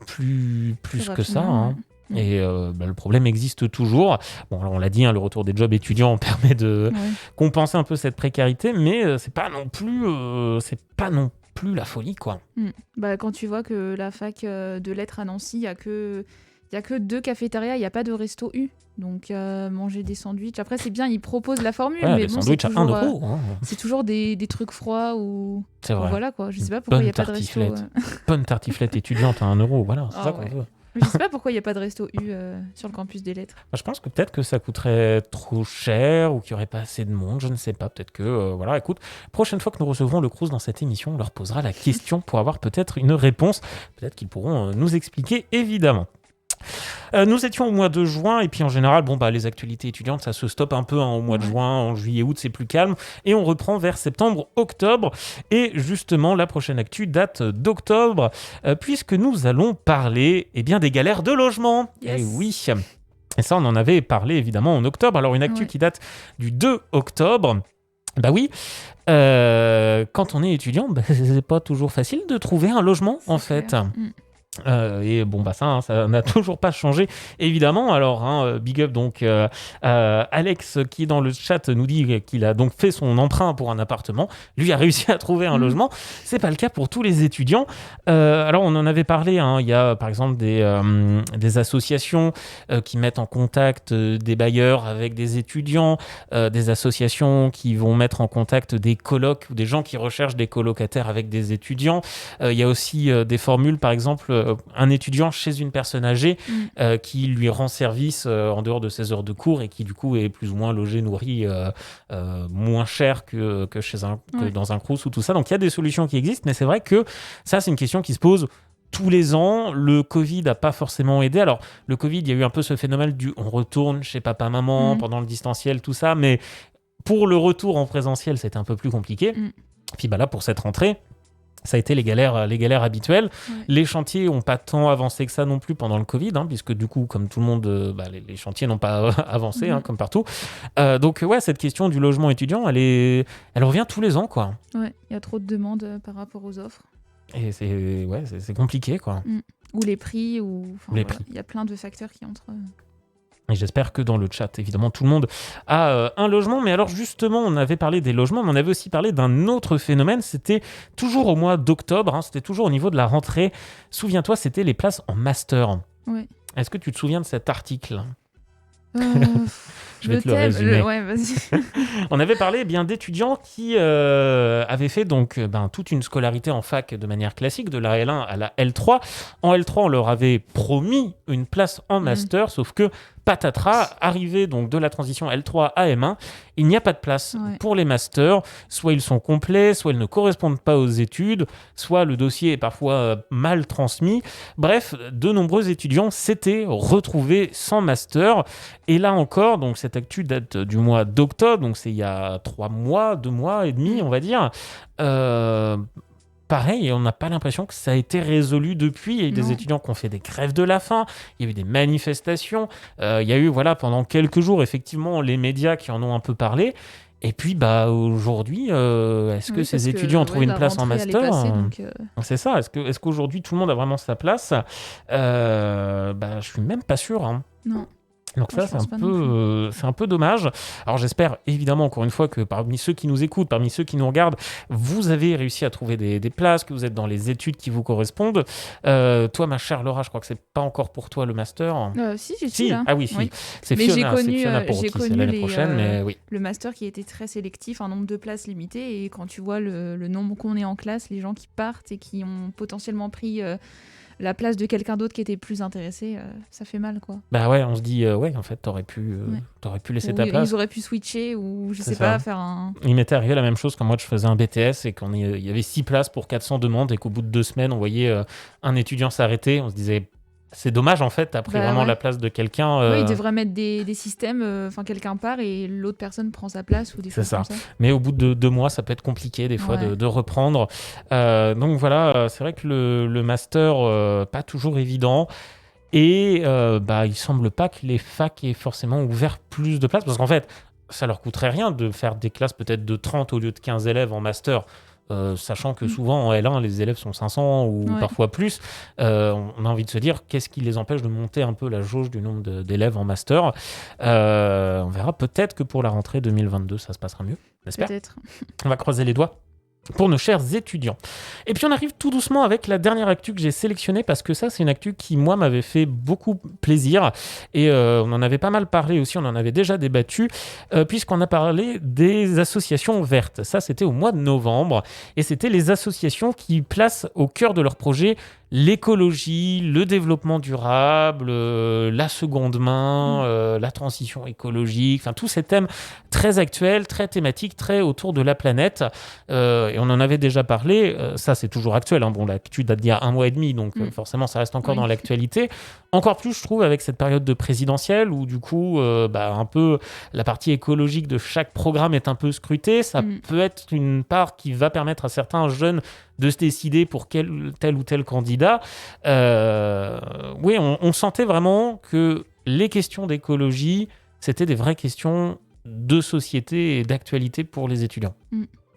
plus que ça. Hein. Et le problème existe toujours. Bon, alors on l'a dit, le retour des jobs étudiants permet de compenser un peu cette précarité, mais c'est pas non plus la folie, quoi. Quand tu vois que la fac de lettres à Nancy, il y a que 2 cafétérias, il n'y a pas de resto U. Donc manger des sandwichs. Après c'est bien, ils proposent la formule, mais bon, c'est toujours, à 1 euro. C'est toujours des trucs froids ou. C'est vrai. Voilà quoi. Je sais pas pourquoi il n'y a pas de resto. Bonne tartiflette étudiante à 1 euro. Voilà, c'est ça qu'on veut. Je sais pas pourquoi il n'y a pas de resto U sur le campus des lettres. Je pense que peut-être que ça coûterait trop cher ou qu'il n'y aurait pas assez de monde, je ne sais pas. Peut-être que, voilà, écoute, prochaine fois que nous recevrons le Crous dans cette émission, on leur posera la question pour avoir peut-être une réponse. Peut-être qu'ils pourront nous expliquer, évidemment. Nous étions au mois de juin et puis en général, les actualités étudiantes, ça se stoppe un peu au mois de juin, en juillet, août, c'est plus calme et on reprend vers septembre, octobre et justement la prochaine actu date d'octobre puisque nous allons parler des galères de logement. Yes. Et oui. Et ça, on en avait parlé évidemment en octobre. Alors une actu qui date du 2 octobre. Bah oui, quand on est étudiant, c'est pas toujours facile de trouver un logement en fait. Ça n'a toujours pas changé évidemment. Alors big up donc Alex qui est dans le chat nous dit qu'il a donc fait son emprunt pour un appartement, lui a réussi à trouver un logement. C'est pas le cas pour tous les étudiants. Alors on en avait parlé, il y a par exemple des associations qui mettent en contact des bailleurs avec des étudiants, des associations qui vont mettre en contact des colocs ou des gens qui recherchent des colocataires avec des étudiants. Il y a aussi des formules, par exemple un étudiant chez une personne âgée qui lui rend service en dehors de ses heures de cours et qui du coup est plus ou moins logé, nourri moins cher que dans un crous ou tout ça. Donc il y a des solutions qui existent, mais c'est vrai que ça c'est une question qui se pose tous les ans. Le Covid n'a pas forcément aidé. Alors le Covid, il y a eu un peu ce phénomène du on retourne chez papa-maman pendant le distanciel, tout ça, mais pour le retour en présentiel, c'était un peu plus compliqué. Puis là, pour cette rentrée, ça a été les galères habituelles. Les chantiers n'ont pas tant avancé que ça non plus pendant le Covid, puisque du coup, comme tout le monde, les chantiers n'ont pas avancé, comme partout. Donc, cette question du logement étudiant, elle revient tous les ans, quoi. Ouais, il y a trop de demandes par rapport aux offres. Et c'est compliqué, quoi. Ou les prix, il y a plein de facteurs qui entrent. Et j'espère que dans le chat, évidemment, tout le monde a un logement. Mais alors, justement, on avait parlé des logements, mais on avait aussi parlé d'un autre phénomène. C'était toujours au mois d'octobre, c'était toujours au niveau de la rentrée. Souviens-toi, c'était les places en master. Oui. Est-ce que tu te souviens de cet article ? Je vais te le résumer. Vas-y. On avait parlé d'étudiants qui avaient fait donc toute une scolarité en fac de manière classique, de la L1 à la L3. En L3, on leur avait promis une place en master, sauf que patatras, arrivé donc de la transition L3 à M1, il n'y a pas de place pour les masters. Soit ils sont complets, soit ils ne correspondent pas aux études, soit le dossier est parfois mal transmis. Bref, de nombreux étudiants s'étaient retrouvés sans master. Et là encore, donc cette actu date du mois d'octobre, donc c'est il y a 2 mois et demi, on va dire. Pareil, on n'a pas l'impression que ça a été résolu depuis. Il y a eu des étudiants qui ont fait des grèves de la faim, il y a eu des manifestations, il y a eu pendant quelques jours, effectivement, les médias qui en ont un peu parlé. Et puis, aujourd'hui, est-ce que ces étudiants ont trouvé une place en master ? C'est ça, est-ce qu'aujourd'hui, tout le monde a vraiment sa place ? Je suis même pas sûr. Non. Donc ça, c'est un peu dommage. Alors j'espère évidemment, encore une fois, que parmi ceux qui nous écoutent, parmi ceux qui nous regardent, vous avez réussi à trouver des places, que vous êtes dans les études qui vous correspondent. Toi, ma chère Laura, je crois que c'est pas encore pour toi le master. Si, j'y suis là. Ah oui, si. Oui. C'est mais Fiona, j'ai connu l'année prochaine, mais oui. Le master qui était très sélectif, un nombre de places limité, et quand tu vois le nombre qu'on est en classe, les gens qui partent et qui ont potentiellement pris la place de quelqu'un d'autre qui était plus intéressé, ça fait mal, quoi. On se dit, en fait, t'aurais pu laisser ta place. Ils auraient pu switcher ou je sais pas, faire un... Il m'était arrivé la même chose quand moi je faisais un BTS et qu'il y avait 6 places pour 400 demandes et qu'au bout de 2 semaines, on voyait un étudiant s'arrêter. On se disait, c'est dommage, en fait, t'as pris vraiment la place de quelqu'un. Oui, ils devraient mettre des systèmes, quelqu'un part et l'autre personne prend sa place ou des choses comme ça. Mais au bout de 2 mois, ça peut être compliqué des fois de reprendre. Donc voilà, c'est vrai que le master, pas toujours évident. Et il semble pas que les facs aient forcément ouvert plus de places, parce qu'en fait, ça leur coûterait rien de faire des classes peut-être de 30 au lieu de 15 élèves en master. Sachant que souvent en L1 les élèves sont 500 ou parfois plus, on a envie de se dire qu'est-ce qui les empêche de monter un peu la jauge du nombre d'élèves en master. On verra, peut-être que pour la rentrée 2022 ça se passera mieux, j'espère. Peut-être. On va croiser les doigts pour nos chers étudiants. Et puis on arrive tout doucement avec la dernière actu que j'ai sélectionnée, parce que ça c'est une actu qui moi m'avait fait beaucoup plaisir et on en avait pas mal parlé aussi, on en avait déjà débattu puisqu'on a parlé des associations vertes. Ça c'était au mois de novembre et c'était les associations qui placent au cœur de leur projet l'écologie, le développement durable, la seconde main, la transition écologique, enfin tous ces thèmes très actuels, très thématiques, très autour de la planète. Et on en avait déjà parlé, ça c'est toujours actuel. Hein. Bon, l'actu date d'il y a 1 mois et demi, donc forcément ça reste encore dans l'actualité. Encore plus, je trouve, avec cette période de présidentielle où du coup, un peu la partie écologique de chaque programme est un peu scrutée. Ça peut être une part qui va permettre à certains jeunes de se décider pour tel ou tel candidat. Oui, on sentait vraiment que les questions d'écologie, c'était des vraies questions de société et d'actualité pour les étudiants.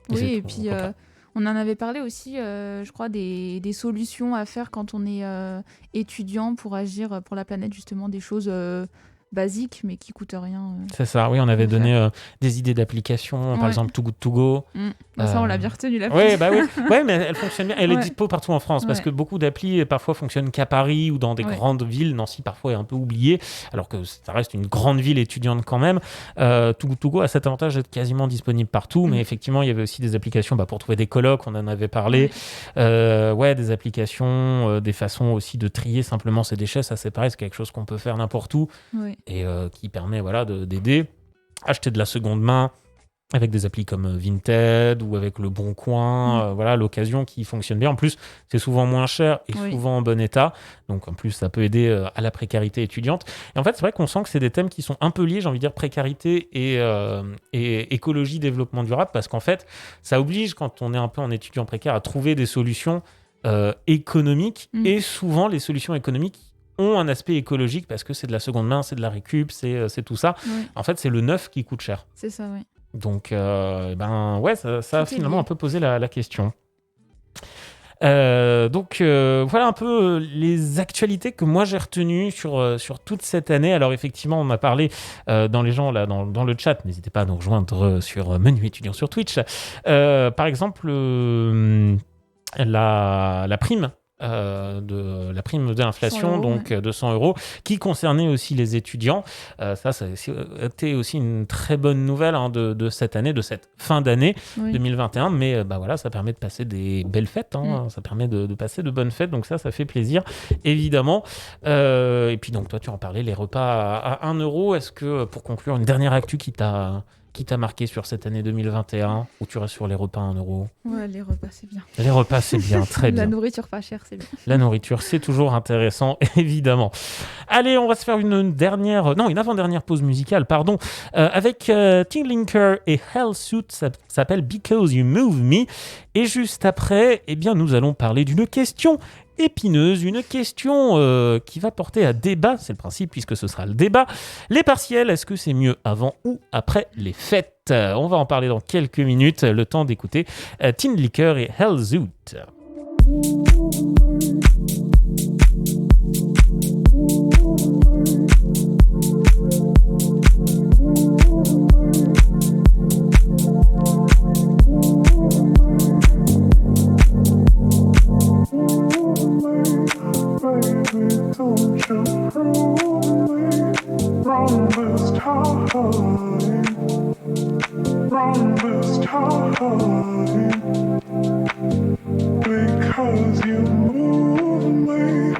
Oui, et puis on en avait parlé aussi, je crois, des solutions à faire quand on est étudiant pour agir pour la planète, justement, des choses basiques mais qui coûtent rien. C'est ça, oui, on avait donné des idées d'applications, par exemple Too Good To Go. Ça, on l'a bien retenu, l'appli. Oui, mais elle fonctionne bien. Elle est dispo partout en France parce que beaucoup d'applis parfois fonctionnent qu'à Paris ou dans des grandes villes. Nancy parfois est un peu oubliée, alors que ça reste une grande ville étudiante quand même. Too Good To Go a cet avantage d'être quasiment disponible partout, mais effectivement, il y avait aussi des applications pour trouver des colocs, on en avait parlé. Des applications, des façons aussi de trier simplement ses déchets, ça c'est pareil, c'est quelque chose qu'on peut faire n'importe où. Et qui permet d'aider. Acheter de la seconde main avec des applis comme Vinted ou avec Le Bon Coin, l'occasion qui fonctionne bien. En plus, c'est souvent moins cher et souvent en bon état. Donc en plus, ça peut aider à la précarité étudiante. Et en fait, c'est vrai qu'on sent que c'est des thèmes qui sont un peu liés, j'ai envie de dire, précarité et écologie, développement durable, parce qu'en fait, ça oblige, quand on est un peu en étudiant précaire, à trouver des solutions économiques. Et souvent, les solutions économiques ont un aspect écologique parce que c'est de la seconde main, c'est de la récup, c'est tout ça. En fait, c'est le neuf qui coûte cher. C'est ça, oui. Donc, ça a finalement un peu posé la question. Voilà un peu les actualités que moi j'ai retenues sur toute cette année. Alors effectivement, on a parlé dans les gens là dans le chat. N'hésitez pas à nous rejoindre sur Menu Étudiant sur Twitch. Par exemple, la prime. De la prime de l'inflation, donc de 100 €, qui concernait aussi les étudiants. Ça a été aussi une très bonne nouvelle de cette année, de cette fin d'année 2021. Mais ça permet de passer des belles fêtes. Ça permet de passer de bonnes fêtes. Donc ça fait plaisir, évidemment. Et puis donc toi, tu en parlais, les repas à 1 €. Est-ce que, pour conclure, une dernière actu qui t'a marqué sur cette année 2021, ou tu restes sur les repas à 1 €? Ouais, les repas, c'est bien. Les repas, c'est bien, très bien. La nourriture pas chère, c'est bien. La nourriture, c'est toujours intéressant, évidemment. Allez, on va se faire une avant-dernière pause musicale, avec Tin Linker et Hellsuit, ça s'appelle Because You Move Me. Et juste après, nous allons parler d'une question épineuse, une question qui va porter à débat, c'est le principe puisque ce sera le débat. Les partiels, est-ce que c'est mieux avant ou après les fêtes? On va en parler dans quelques minutes, le temps d'écouter Tin Liquor et Hellsuit. Don't you prove me wrong this time, because you move me,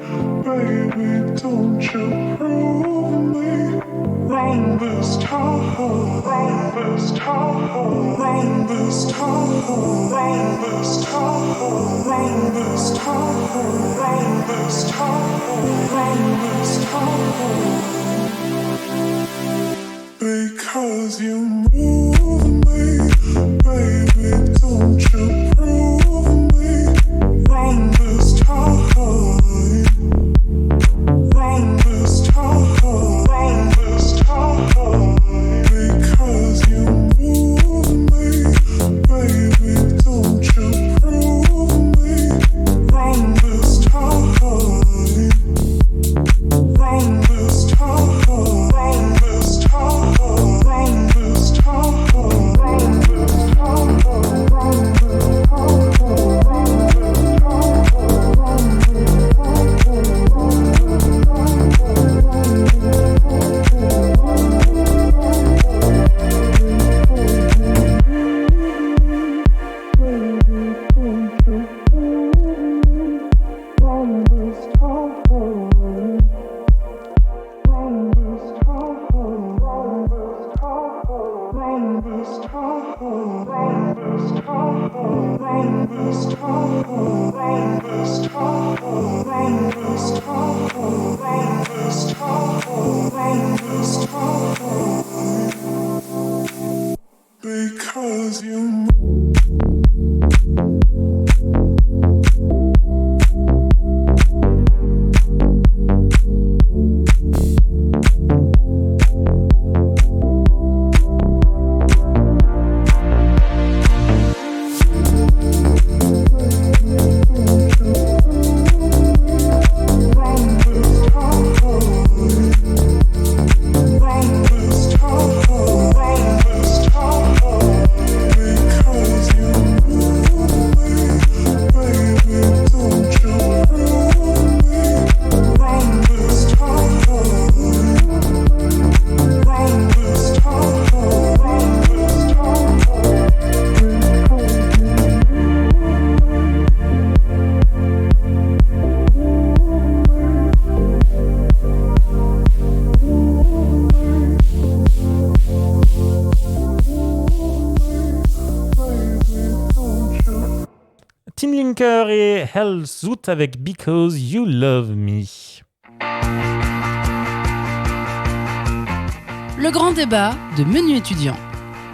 baby, don't you prove me wrong this time, wrong this time, wrong this time, wrong this time, wrong this time, wrong this time, wrong this time, because you move me, baby, don't you prove me wrong this time, wrong this time, wrong this time, because you move me, baby, don't you prove me wrong this time, wrong this time, wrong this time, wrong this time. Because you Tim Linker et Hell Zoot avec Because You Love Me. Le grand débat de Menu étudiant.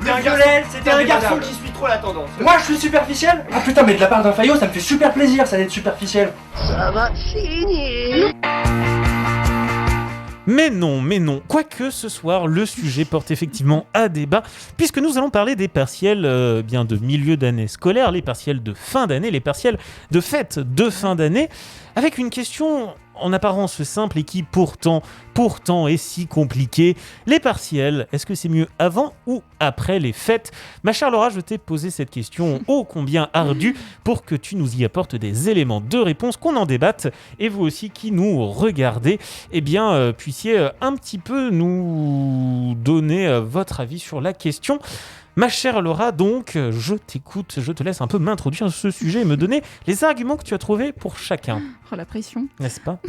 Violette, c'était un garçon qui suit trop la tendance. Moi je suis superficiel. Ah putain, mais de la part d'un faillot, ça me fait super plaisir ça d'être superficiel. Ça va finir. Mais non. Quoique ce soir, le sujet porte effectivement à débat, puisque nous allons parler des partiels bien de milieu d'année scolaire, les partiels de fin d'année, les partiels de fête de fin d'année, avec une question en apparence simple et qui pourtant est si compliquée. Les partiels, est-ce que c'est mieux avant ou après les fêtes ? Ma chère Laura, je t'ai posé cette question ô combien ardue pour que tu nous y apportes des éléments de réponse, qu'on en débatte, et vous aussi qui nous regardez, puissiez un petit peu nous donner votre avis sur la question. Ma chère Laura, donc, je t'écoute, je te laisse un peu m'introduire sur ce sujet et me donner les arguments que tu as trouvés pour chacun. Oh, la pression. N'est-ce pas ?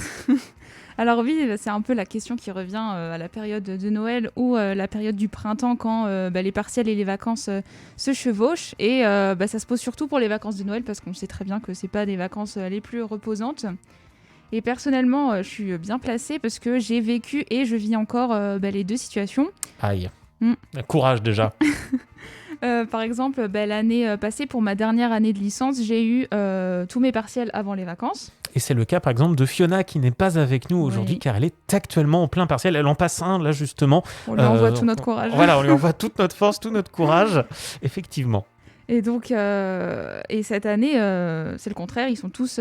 Alors oui, c'est un peu la question qui revient à la période de Noël ou la période du printemps quand les partiels et les vacances se chevauchent. Et ça se pose surtout pour les vacances de Noël parce qu'on sait très bien que c'est pas des vacances les plus reposantes. Et personnellement, je suis bien placée parce que j'ai vécu et je vis encore les deux situations. Aïe. Courage déjà. Par exemple, l'année passée, pour ma dernière année de licence, j'ai eu tous mes partiels avant les vacances. Et c'est le cas, par exemple, de Fiona qui n'est pas avec nous aujourd'hui car elle est actuellement en plein partiel. Elle en passe un, là, justement. On lui envoie tout notre courage. Voilà, on lui envoie toute notre force, tout notre courage, effectivement. Et donc, et cette année, c'est le contraire. Ils sont tous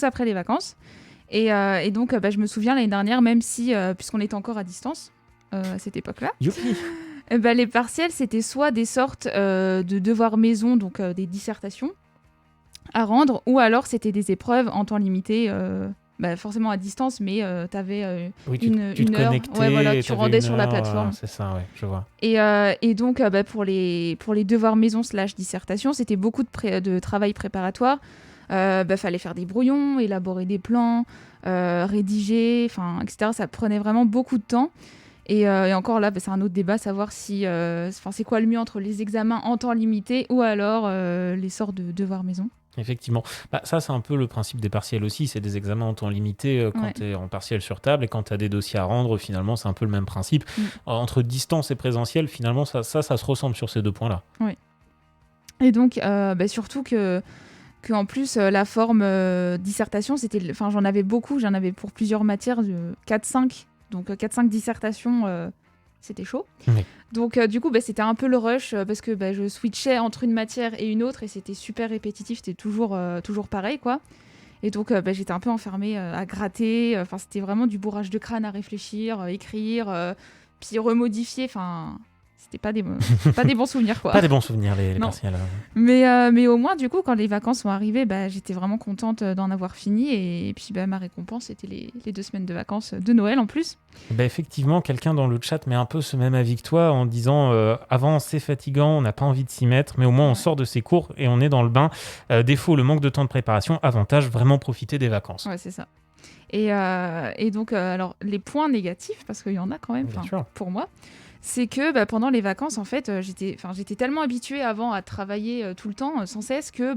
après les vacances. Et donc, je me souviens l'année dernière, même si, puisqu'on était encore à distance à cette époque-là, Youpi. Les partiels, c'était soit des sortes de devoirs maison, donc des dissertations à rendre, ou alors c'était des épreuves en temps limité, forcément à distance, mais tu avais une heure. Connectais, tu rendais sur la plateforme. C'est ça, ouais, je vois. Et donc, pour les devoirs maison / dissertation, c'était beaucoup de travail préparatoire. Fallait faire des brouillons, élaborer des plans, rédiger, etc. Ça prenait vraiment beaucoup de temps. Et encore là, c'est un autre débat, savoir si c'est quoi le mieux entre les examens en temps limité ou alors les sortes de devoirs maison. Effectivement. Ça, c'est un peu le principe des partiels aussi. C'est des examens en temps limité quand tu es en partiel sur table et quand tu as des dossiers à rendre, finalement, c'est un peu le même principe. Entre distance et présentiel, finalement, ça se ressemble sur ces deux points-là. Oui. Et donc, surtout qu'en plus, la forme dissertation, j'en avais beaucoup. J'en avais pour plusieurs matières, 4-5. Donc 4-5 dissertations, c'était chaud. Oui. Donc du coup, c'était un peu le rush parce que je switchais entre une matière et une autre et c'était super répétitif, c'était toujours pareil, quoi. Et donc j'étais un peu enfermée à gratter. C'était vraiment du bourrage de crâne à réfléchir, écrire, puis remodifier. C'était pas des bons souvenirs, quoi. Pas des bons souvenirs, les partiels. Mais au moins, du coup, quand les vacances sont arrivées, j'étais vraiment contente d'en avoir fini. Et puis, ma récompense, c'était les 2 semaines de vacances de Noël, en plus. Effectivement, quelqu'un dans le chat met un peu ce même avis que toi en disant avant, c'est fatigant, on n'a pas envie de s'y mettre, mais au moins, on sort de ses cours et on est dans le bain. Défaut, le manque de temps de préparation. Avantage, vraiment profiter des vacances. Ouais, c'est ça. Et donc, alors, les points négatifs, parce qu'il y en a quand même, pour moi, c'est que pendant les vacances, en fait, j'étais tellement habituée avant à travailler tout le temps, sans cesse, que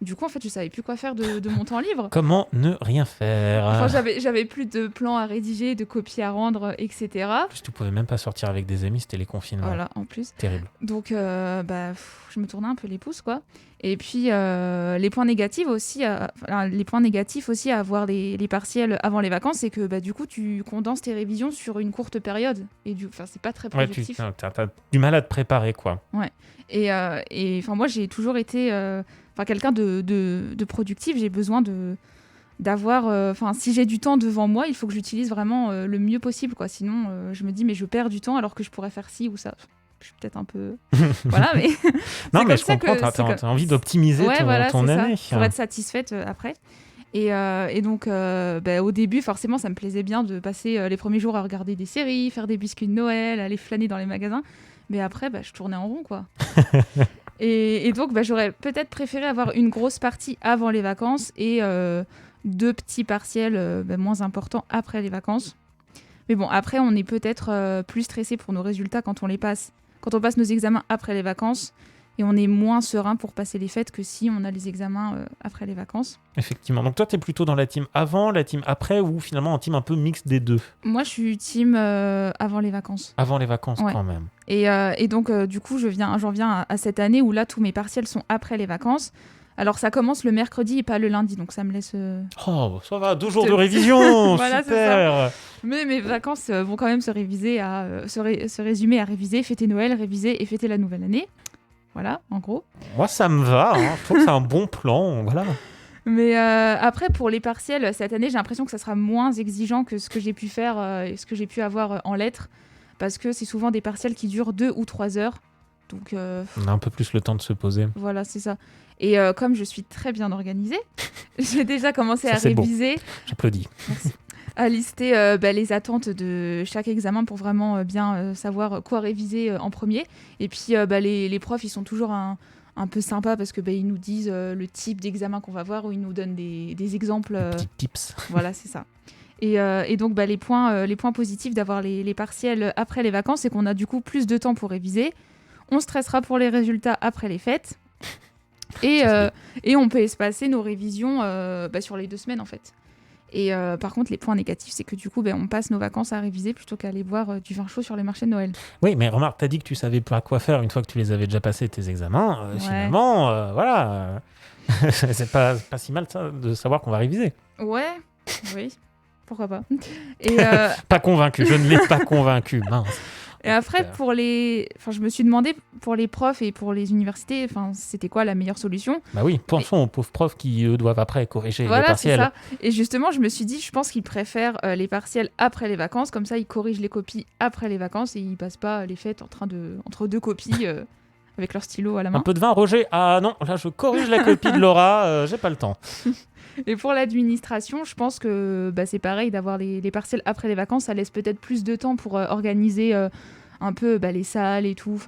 du coup, en fait, je savais plus quoi faire de mon temps libre. Comment ne rien faire? Enfin, j'avais plus de plans à rédiger, de copies à rendre, etc. En plus, tu pouvais même pas sortir avec des amis, c'était les confinements. Voilà, en plus. Terrible. Donc, je me tournais un peu les pouces, quoi. Et puis, les points négatifs aussi à avoir les partiels avant les vacances, c'est que du coup, tu condenses tes révisions sur une courte période. Et c'est pas très productif. Ouais, t'as du mal à te préparer, quoi. Ouais. Et moi, j'ai toujours été quelqu'un de productif. J'ai besoin d'avoir... si j'ai du temps devant moi, il faut que j'utilise vraiment le mieux possible, quoi. Sinon, je me dis, mais je perds du temps alors que je pourrais faire ci ou ça. Je suis peut-être un peu... voilà, mais... Non, mais je comprends, t'as envie d'optimiser ton année. Ça, pour être satisfaite après. Et donc, au début, forcément, ça me plaisait bien de passer les premiers jours à regarder des séries, faire des biscuits de Noël, aller flâner dans les magasins. Mais après, je tournais en rond, quoi. et donc, j'aurais peut-être préféré avoir une grosse partie avant les vacances et 2 petits partiels moins importants après les vacances. Mais bon, après, on est peut-être plus stressé pour nos résultats quand on passe nos examens après les vacances. Et on est moins serein pour passer les fêtes que si on a les examens après les vacances. Effectivement. Donc toi, tu es plutôt dans la team avant, la team après, ou finalement en team un peu mix des deux? Moi, je suis team avant les vacances. Avant les vacances, ouais. Quand même. Et donc, du coup, j'en viens à cette année où là, tous mes partiels sont après les vacances. Alors, ça commence le mercredi et pas le lundi, donc ça me laisse... Oh, ça va, 2 jours de révision. Voilà, super. Mais mes vacances vont quand même se résumer à réviser, fêter Noël, réviser et fêter la nouvelle année. Voilà, en gros. Moi, ça me va. Je trouve que c'est un bon plan. Voilà. Mais après, pour les partiels, cette année, j'ai l'impression que ça sera moins exigeant que ce que j'ai pu faire et ce que j'ai pu avoir en lettres. Parce que c'est souvent des partiels qui durent 2 ou 3 heures. Donc, on a un peu plus le temps de se poser. Voilà, c'est ça. Et comme je suis très bien organisée, j'ai déjà commencé à réviser. Beau. J'applaudis. Merci. À lister les attentes de chaque examen pour vraiment bien savoir quoi réviser en premier. Et puis les profs, ils sont toujours un peu sympas parce que ils nous disent le type d'examen qu'on va voir ou ils nous donnent des exemples. Petits tips. Voilà, c'est ça. Et donc les points positifs d'avoir les partiels après les vacances, c'est qu'on a du coup plus de temps pour réviser. On stressera pour les résultats après les fêtes. Et on peut espacer nos révisions sur les 2 semaines en fait. Et par contre, les points négatifs, c'est que du coup, on passe nos vacances à réviser plutôt qu'à aller boire du vin chaud sur les marchés de Noël. Oui, mais remarque, t'as dit que tu savais pas quoi faire une fois que tu les avais déjà passés, tes examens. Ouais. Finalement, voilà. C'est pas si mal ça, de savoir qu'on va réviser. Ouais, oui, pourquoi pas. Et pas convaincu, je ne l'ai pas convaincu, mince. Et après, je me suis demandé pour les profs et pour les universités, c'était quoi la meilleure solution? Bah oui, pensons aux pauvres profs qui, eux, doivent après corriger les partiels. Voilà, c'est ça. Et justement, je me suis dit, je pense qu'ils préfèrent les partiels après les vacances. Comme ça, ils corrigent les copies après les vacances et ils passent pas les fêtes entre 2 copies avec leur stylo à la main. Un peu de vin, Roger? Ah non, là, je corrige la copie de Laura, j'ai pas le temps. Et pour l'administration, je pense que c'est pareil, d'avoir les partiels après les vacances, ça laisse peut-être plus de temps pour organiser un peu les salles et tout,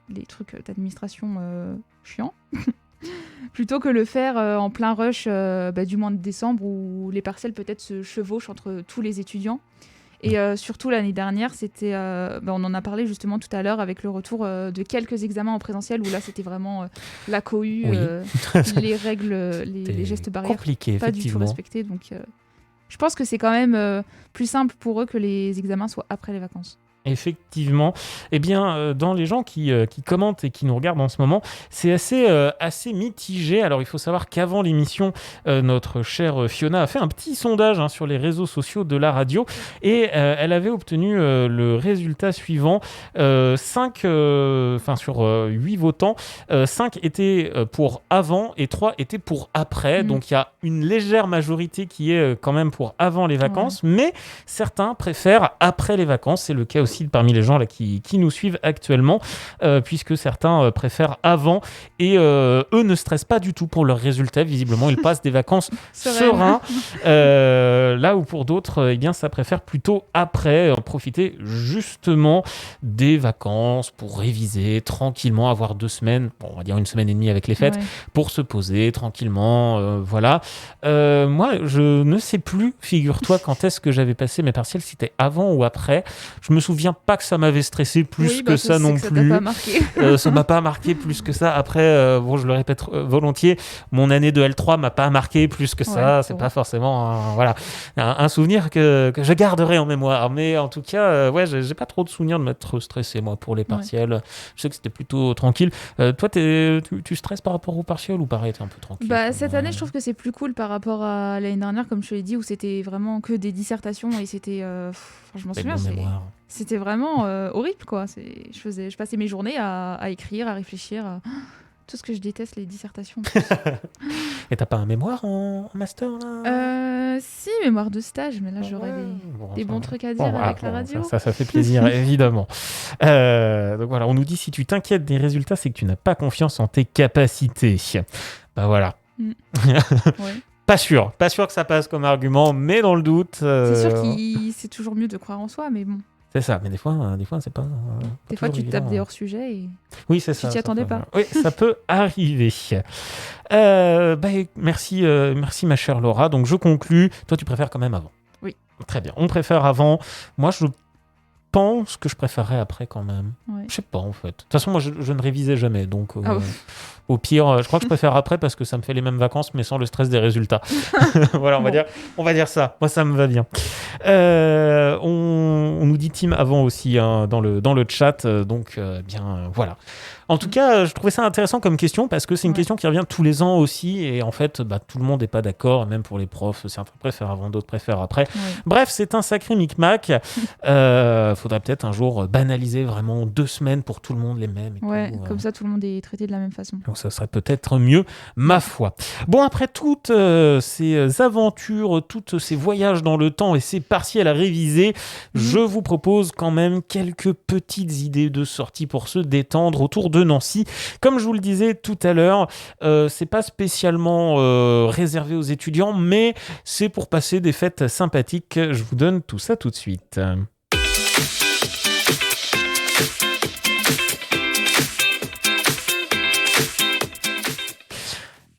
les trucs d'administration chiants, plutôt que le faire en plein rush du mois de décembre où les partiels peut-être se chevauchent entre tous les étudiants. Et surtout l'année dernière, c'était, on en a parlé justement tout à l'heure avec le retour de quelques examens en présentiel où là c'était vraiment la cohue, les règles, les gestes barrières pas du tout respectés. Donc je pense que c'est quand même plus simple pour eux que les examens soient après les vacances. Effectivement. Eh bien, dans les gens qui commentent et qui nous regardent en ce moment, c'est assez mitigé. Alors, il faut savoir qu'avant l'émission, notre chère Fiona a fait un petit sondage sur les réseaux sociaux de la radio et elle avait obtenu le résultat suivant. 5, sur 8 votants, 5 étaient pour avant et 3 étaient pour après. Donc, il y a une légère majorité qui est quand même pour avant les vacances, mais certains préfèrent après les vacances. C'est le cas aussi parmi les gens là, qui nous suivent actuellement, puisque certains préfèrent avant et eux ne stressent pas du tout pour leurs résultats. Visiblement, ils passent des vacances sereins. Là où pour d'autres, eh bien, ça préfère plutôt après, profiter justement des vacances pour réviser tranquillement, avoir 2 semaines, on va dire 1 semaine et demie avec les fêtes, pour se poser tranquillement. Voilà. Moi, je ne sais plus, figure-toi, quand est-ce que j'avais passé mes partiels, si c'était avant ou après. Je me souviens souviens pas que ça m'avait stressé plus que ça non ça plus. t'a pas marqué. Ça m'a pas marqué plus que ça. Après, bon, je le répète volontiers, mon année de L3 m'a pas marqué plus que ça. C'est pas forcément un souvenir que je garderai en mémoire. Mais en tout cas, j'ai pas trop de souvenirs de m'être stressé, moi, pour les partiels. Je sais que c'était plutôt tranquille. Toi, tu stresses par rapport aux partiels ou pareil, t'es un peu tranquille? Cette année, je trouve que c'est plus cool par rapport à l'année dernière, comme je te l'ai dit, où c'était vraiment que des dissertations et c'était... je m'en souviens, c'était vraiment horrible, quoi. Je passais mes journées à écrire, à réfléchir, tout ce que je déteste, les dissertations. Et t'as pas un mémoire en master, là? Si, mémoire de stage, mais là, j'aurais des bons trucs à dire avec la radio. Ça fait plaisir, évidemment. Donc voilà, on nous dit, si tu t'inquiètes des résultats, c'est que tu n'as pas confiance en tes capacités. Bah voilà. Pas sûr que ça passe comme argument, mais dans le doute... C'est sûr que c'est toujours mieux de croire en soi, mais bon. C'est ça, mais des fois c'est pas... Des fois, tu te tapes des hors-sujets et oui, c'est ça, tu t'y attendais pas. Oui, ça peut arriver. Merci ma chère Laura. Donc, je conclus. Toi, tu préfères quand même avant? Oui. Très bien, on préfère avant. Moi, je pense que je préférerais après quand même. Ouais. Je sais pas, en fait. De toute façon, moi, je ne révisais jamais, donc... Au pire, je crois que je préfère après parce que ça me fait les mêmes vacances mais sans le stress des résultats. Voilà, on va dire ça. Moi, ça me va bien. On nous dit team avant aussi dans le chat. Donc, voilà. En tout cas, je trouvais ça intéressant comme question parce que c'est une question qui revient tous les ans aussi. Et en fait, tout le monde n'est pas d'accord. Même pour les profs, certains préfèrent avant, d'autres préfèrent après. Ouais. Bref, c'est un sacré micmac. Faudrait peut-être un jour banaliser vraiment 2 semaines pour tout le monde les mêmes. Comme ça, tout le monde est traité de la même façon. Donc ça serait peut-être mieux, ma foi. Bon, après toutes ces aventures, tous ces voyages dans le temps et ces partiels à réviser, je vous propose quand même quelques petites idées de sortie pour se détendre autour de Nancy. Comme je vous le disais tout à l'heure, c'est pas spécialement réservé aux étudiants, mais c'est pour passer des fêtes sympathiques. Je vous donne tout ça tout de suite.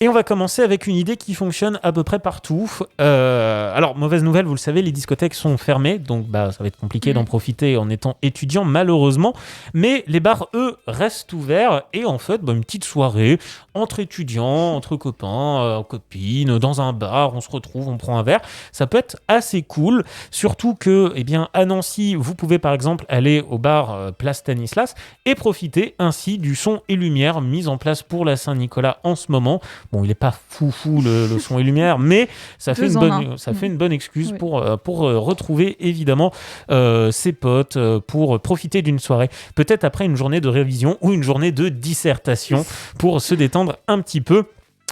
Et on va commencer avec une idée qui fonctionne à peu près partout. Alors, mauvaise nouvelle, vous le savez, les discothèques sont fermées, donc ça va être compliqué d'en profiter en étant étudiant, malheureusement. Mais les bars, eux, restent ouverts. Et en fait, une petite soirée entre étudiants, entre copains, copines, dans un bar, on se retrouve, on prend un verre. Ça peut être assez cool, surtout que, à Nancy, vous pouvez par exemple aller au bar Place Stanislas et profiter ainsi du son et lumière mis en place pour la Saint-Nicolas en ce moment. Bon, il n'est pas foufou le son et lumière, mais ça fait une bonne excuse pour retrouver évidemment ses potes, pour profiter d'une soirée. Peut-être après une journée de révision ou une journée de dissertation pour se détendre un petit peu.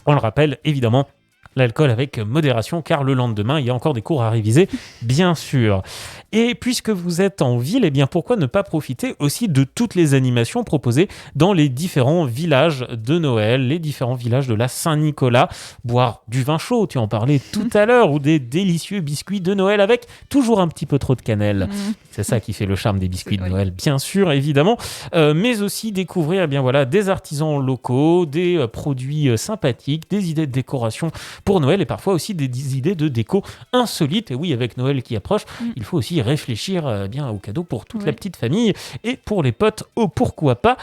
On le rappelle évidemment. L'alcool avec modération, car le lendemain, il y a encore des cours à réviser, bien sûr. Et puisque vous êtes en ville, pourquoi ne pas profiter aussi de toutes les animations proposées dans les différents villages de Noël, les différents villages de la Saint-Nicolas. Boire du vin chaud, tu en parlais tout à l'heure, ou des délicieux biscuits de Noël avec toujours un petit peu trop de cannelle. C'est ça qui fait le charme des biscuits de Noël, bien sûr, évidemment. Mais aussi découvrir des artisans locaux, des produits sympathiques, des idées de décoration pour Noël et parfois aussi des idées de déco insolites. Et oui, avec Noël qui approche, il faut aussi réfléchir aux cadeaux pour toute la petite famille et pour les potes. Pourquoi pas.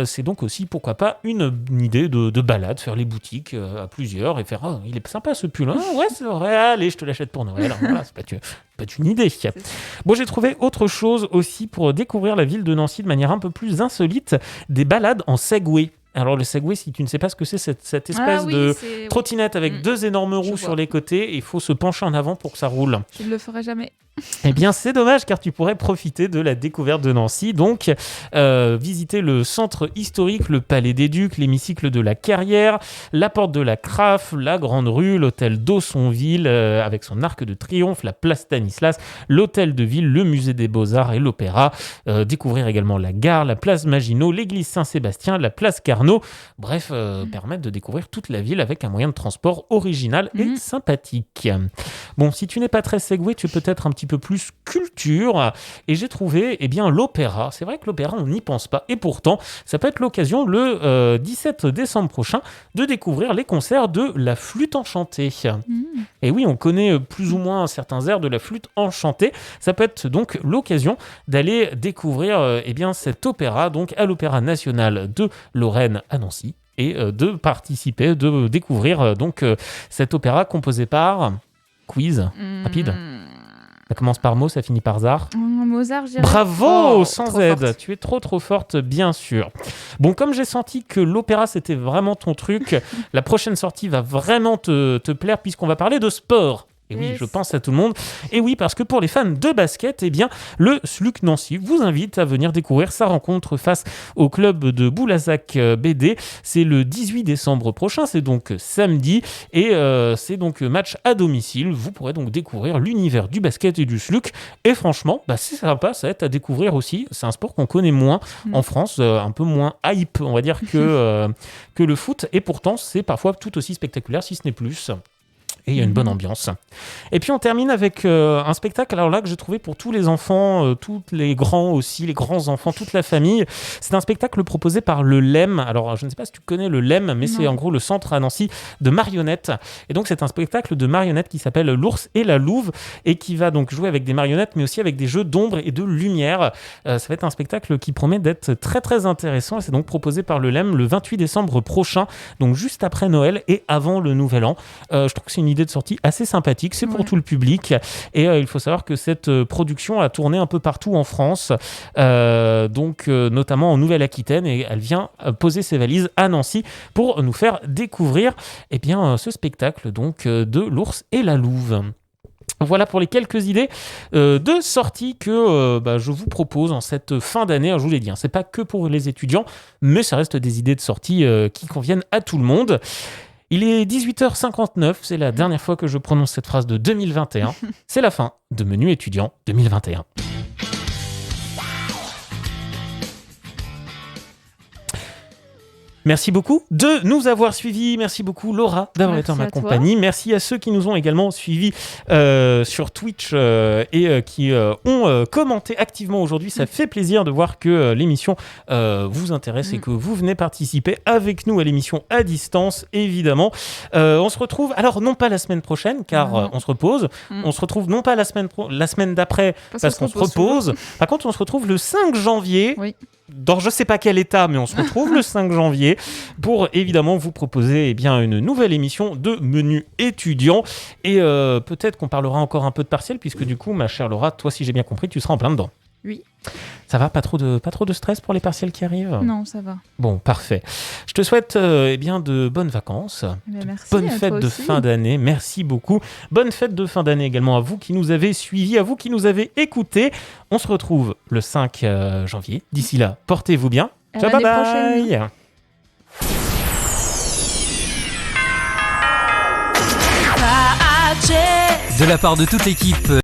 C'est donc aussi, pourquoi pas, une idée de balade, faire les boutiques à plusieurs et faire il est sympa ce pull. Ouais, c'est vrai, allez, je te l'achète pour Noël. Voilà, c'est pas une idée. Bon, j'ai trouvé autre chose aussi pour découvrir la ville de Nancy de manière un peu plus insolite, des balades en Segway. Alors le Segway, si tu ne sais pas ce que c'est, cette espèce de trottinette avec 2 énormes roues sur les côtés, et il faut se pencher en avant pour que ça roule. Je ne le ferai jamais. Eh bien, c'est dommage, car tu pourrais profiter de la découverte de Nancy. Donc, visiter le centre historique, le Palais des Ducs, l'hémicycle de la Carrière, la porte de la Craffe, la Grande Rue, l'hôtel d'Aussonville avec son arc de triomphe, la place Stanislas, l'hôtel de ville, le musée des Beaux-Arts et l'opéra. Découvrir également la gare, la place Maginot, l'église Saint-Sébastien, la place Carnot. Bref, permettre de découvrir toute la ville avec un moyen de transport original et sympathique. Bon, si tu n'es pas très Segway, tu es peut-être un petit petit peu plus culture et j'ai trouvé l'opéra. C'est vrai que l'opéra, on n'y pense pas. Et pourtant, ça peut être l'occasion le 17 décembre prochain de découvrir les concerts de la flûte enchantée. Et oui, on connaît plus ou moins certains airs de la flûte enchantée. Ça peut être donc l'occasion d'aller découvrir cet opéra donc à l'Opéra national de Lorraine à Nancy et de participer, de découvrir cet opéra composé par... Quiz, rapide. Ça commence par Mo, ça finit par Zar. Mozart, j'ai Bravo, sans aide. forte. Tu es trop forte, bien sûr. Bon, comme j'ai senti que l'opéra, c'était vraiment ton truc, la prochaine sortie va vraiment te plaire puisqu'on va parler de sport. Et oui, Yes. je pense à tout le monde. Et oui, parce que pour les fans de basket, le SLUC Nancy vous invite à venir découvrir sa rencontre face au club de Boulazac BD. C'est le 18 décembre prochain, c'est donc samedi. Et c'est donc match à domicile. Vous pourrez donc découvrir l'univers du basket et du SLUC. Et franchement, c'est sympa, ça va être à découvrir aussi. C'est un sport qu'on connaît moins en France, un peu moins hype, on va dire, que le foot. Et pourtant, c'est parfois tout aussi spectaculaire, si ce n'est plus. Et il y a une bonne ambiance. Et puis on termine avec un spectacle, alors là que j'ai trouvé pour tous les enfants, tous les grands aussi, les grands enfants, toute la famille. C'est un spectacle proposé par le LEM. Alors je ne sais pas si tu connais le LEM, mais c'est en gros le centre à Nancy de marionnettes. Et donc c'est un spectacle de marionnettes qui s'appelle L'ours et la louve et qui va donc jouer avec des marionnettes, mais aussi avec des jeux d'ombre et de lumière. Ça va être un spectacle qui promet d'être très intéressant et c'est donc proposé par le LEM le 28 décembre prochain, donc juste après Noël et avant le Nouvel An. Je trouve que c'est une idée de sortie assez sympathique, c'est pour tout le public et il faut savoir que cette production a tourné un peu partout en France, notamment en Nouvelle-Aquitaine, et elle vient poser ses valises à Nancy pour nous faire découvrir ce spectacle donc de L'ours et la louve. Voilà pour les quelques idées de sorties que je vous propose en cette fin d'année. Alors, je vous l'ai dit, c'est pas que pour les étudiants, mais ça reste des idées de sorties qui conviennent à tout le monde. Il est 18h59, c'est la dernière fois que je prononce cette phrase de 2021. C'est la fin de Menu étudiant 2021. Merci beaucoup de nous avoir suivis. Merci beaucoup Laura d'avoir été en ma compagnie. Merci à ceux qui nous ont également suivis sur Twitch et qui ont commenté activement aujourd'hui. Ça fait plaisir de voir que l'émission vous intéresse et que vous venez participer avec nous à l'émission à distance, évidemment. On se retrouve, alors non pas la semaine prochaine, car on se repose. On se retrouve non pas la semaine d'après, parce qu'on se repose. Par contre, on se retrouve le 5 janvier. Oui. Dans je sais pas quel état, mais on se retrouve le 5 janvier pour évidemment vous proposer une nouvelle émission de Menu étudiant et peut-être qu'on parlera encore un peu de partiel puisque du coup ma chère Laura, toi si j'ai bien compris tu seras en plein dedans. Oui. Ça va, pas trop de stress pour les partiels qui arrivent ? Non, ça va. Bon, parfait. Je te souhaite de bonnes vacances. Merci, bonne fête de fin d'année. Merci beaucoup. Bonne fête de fin d'année également à vous qui nous avez suivis, à vous qui nous avez écoutés. On se retrouve le 5 janvier. D'ici là, portez-vous bien. Ciao, bye bye. De la part de toute l'équipe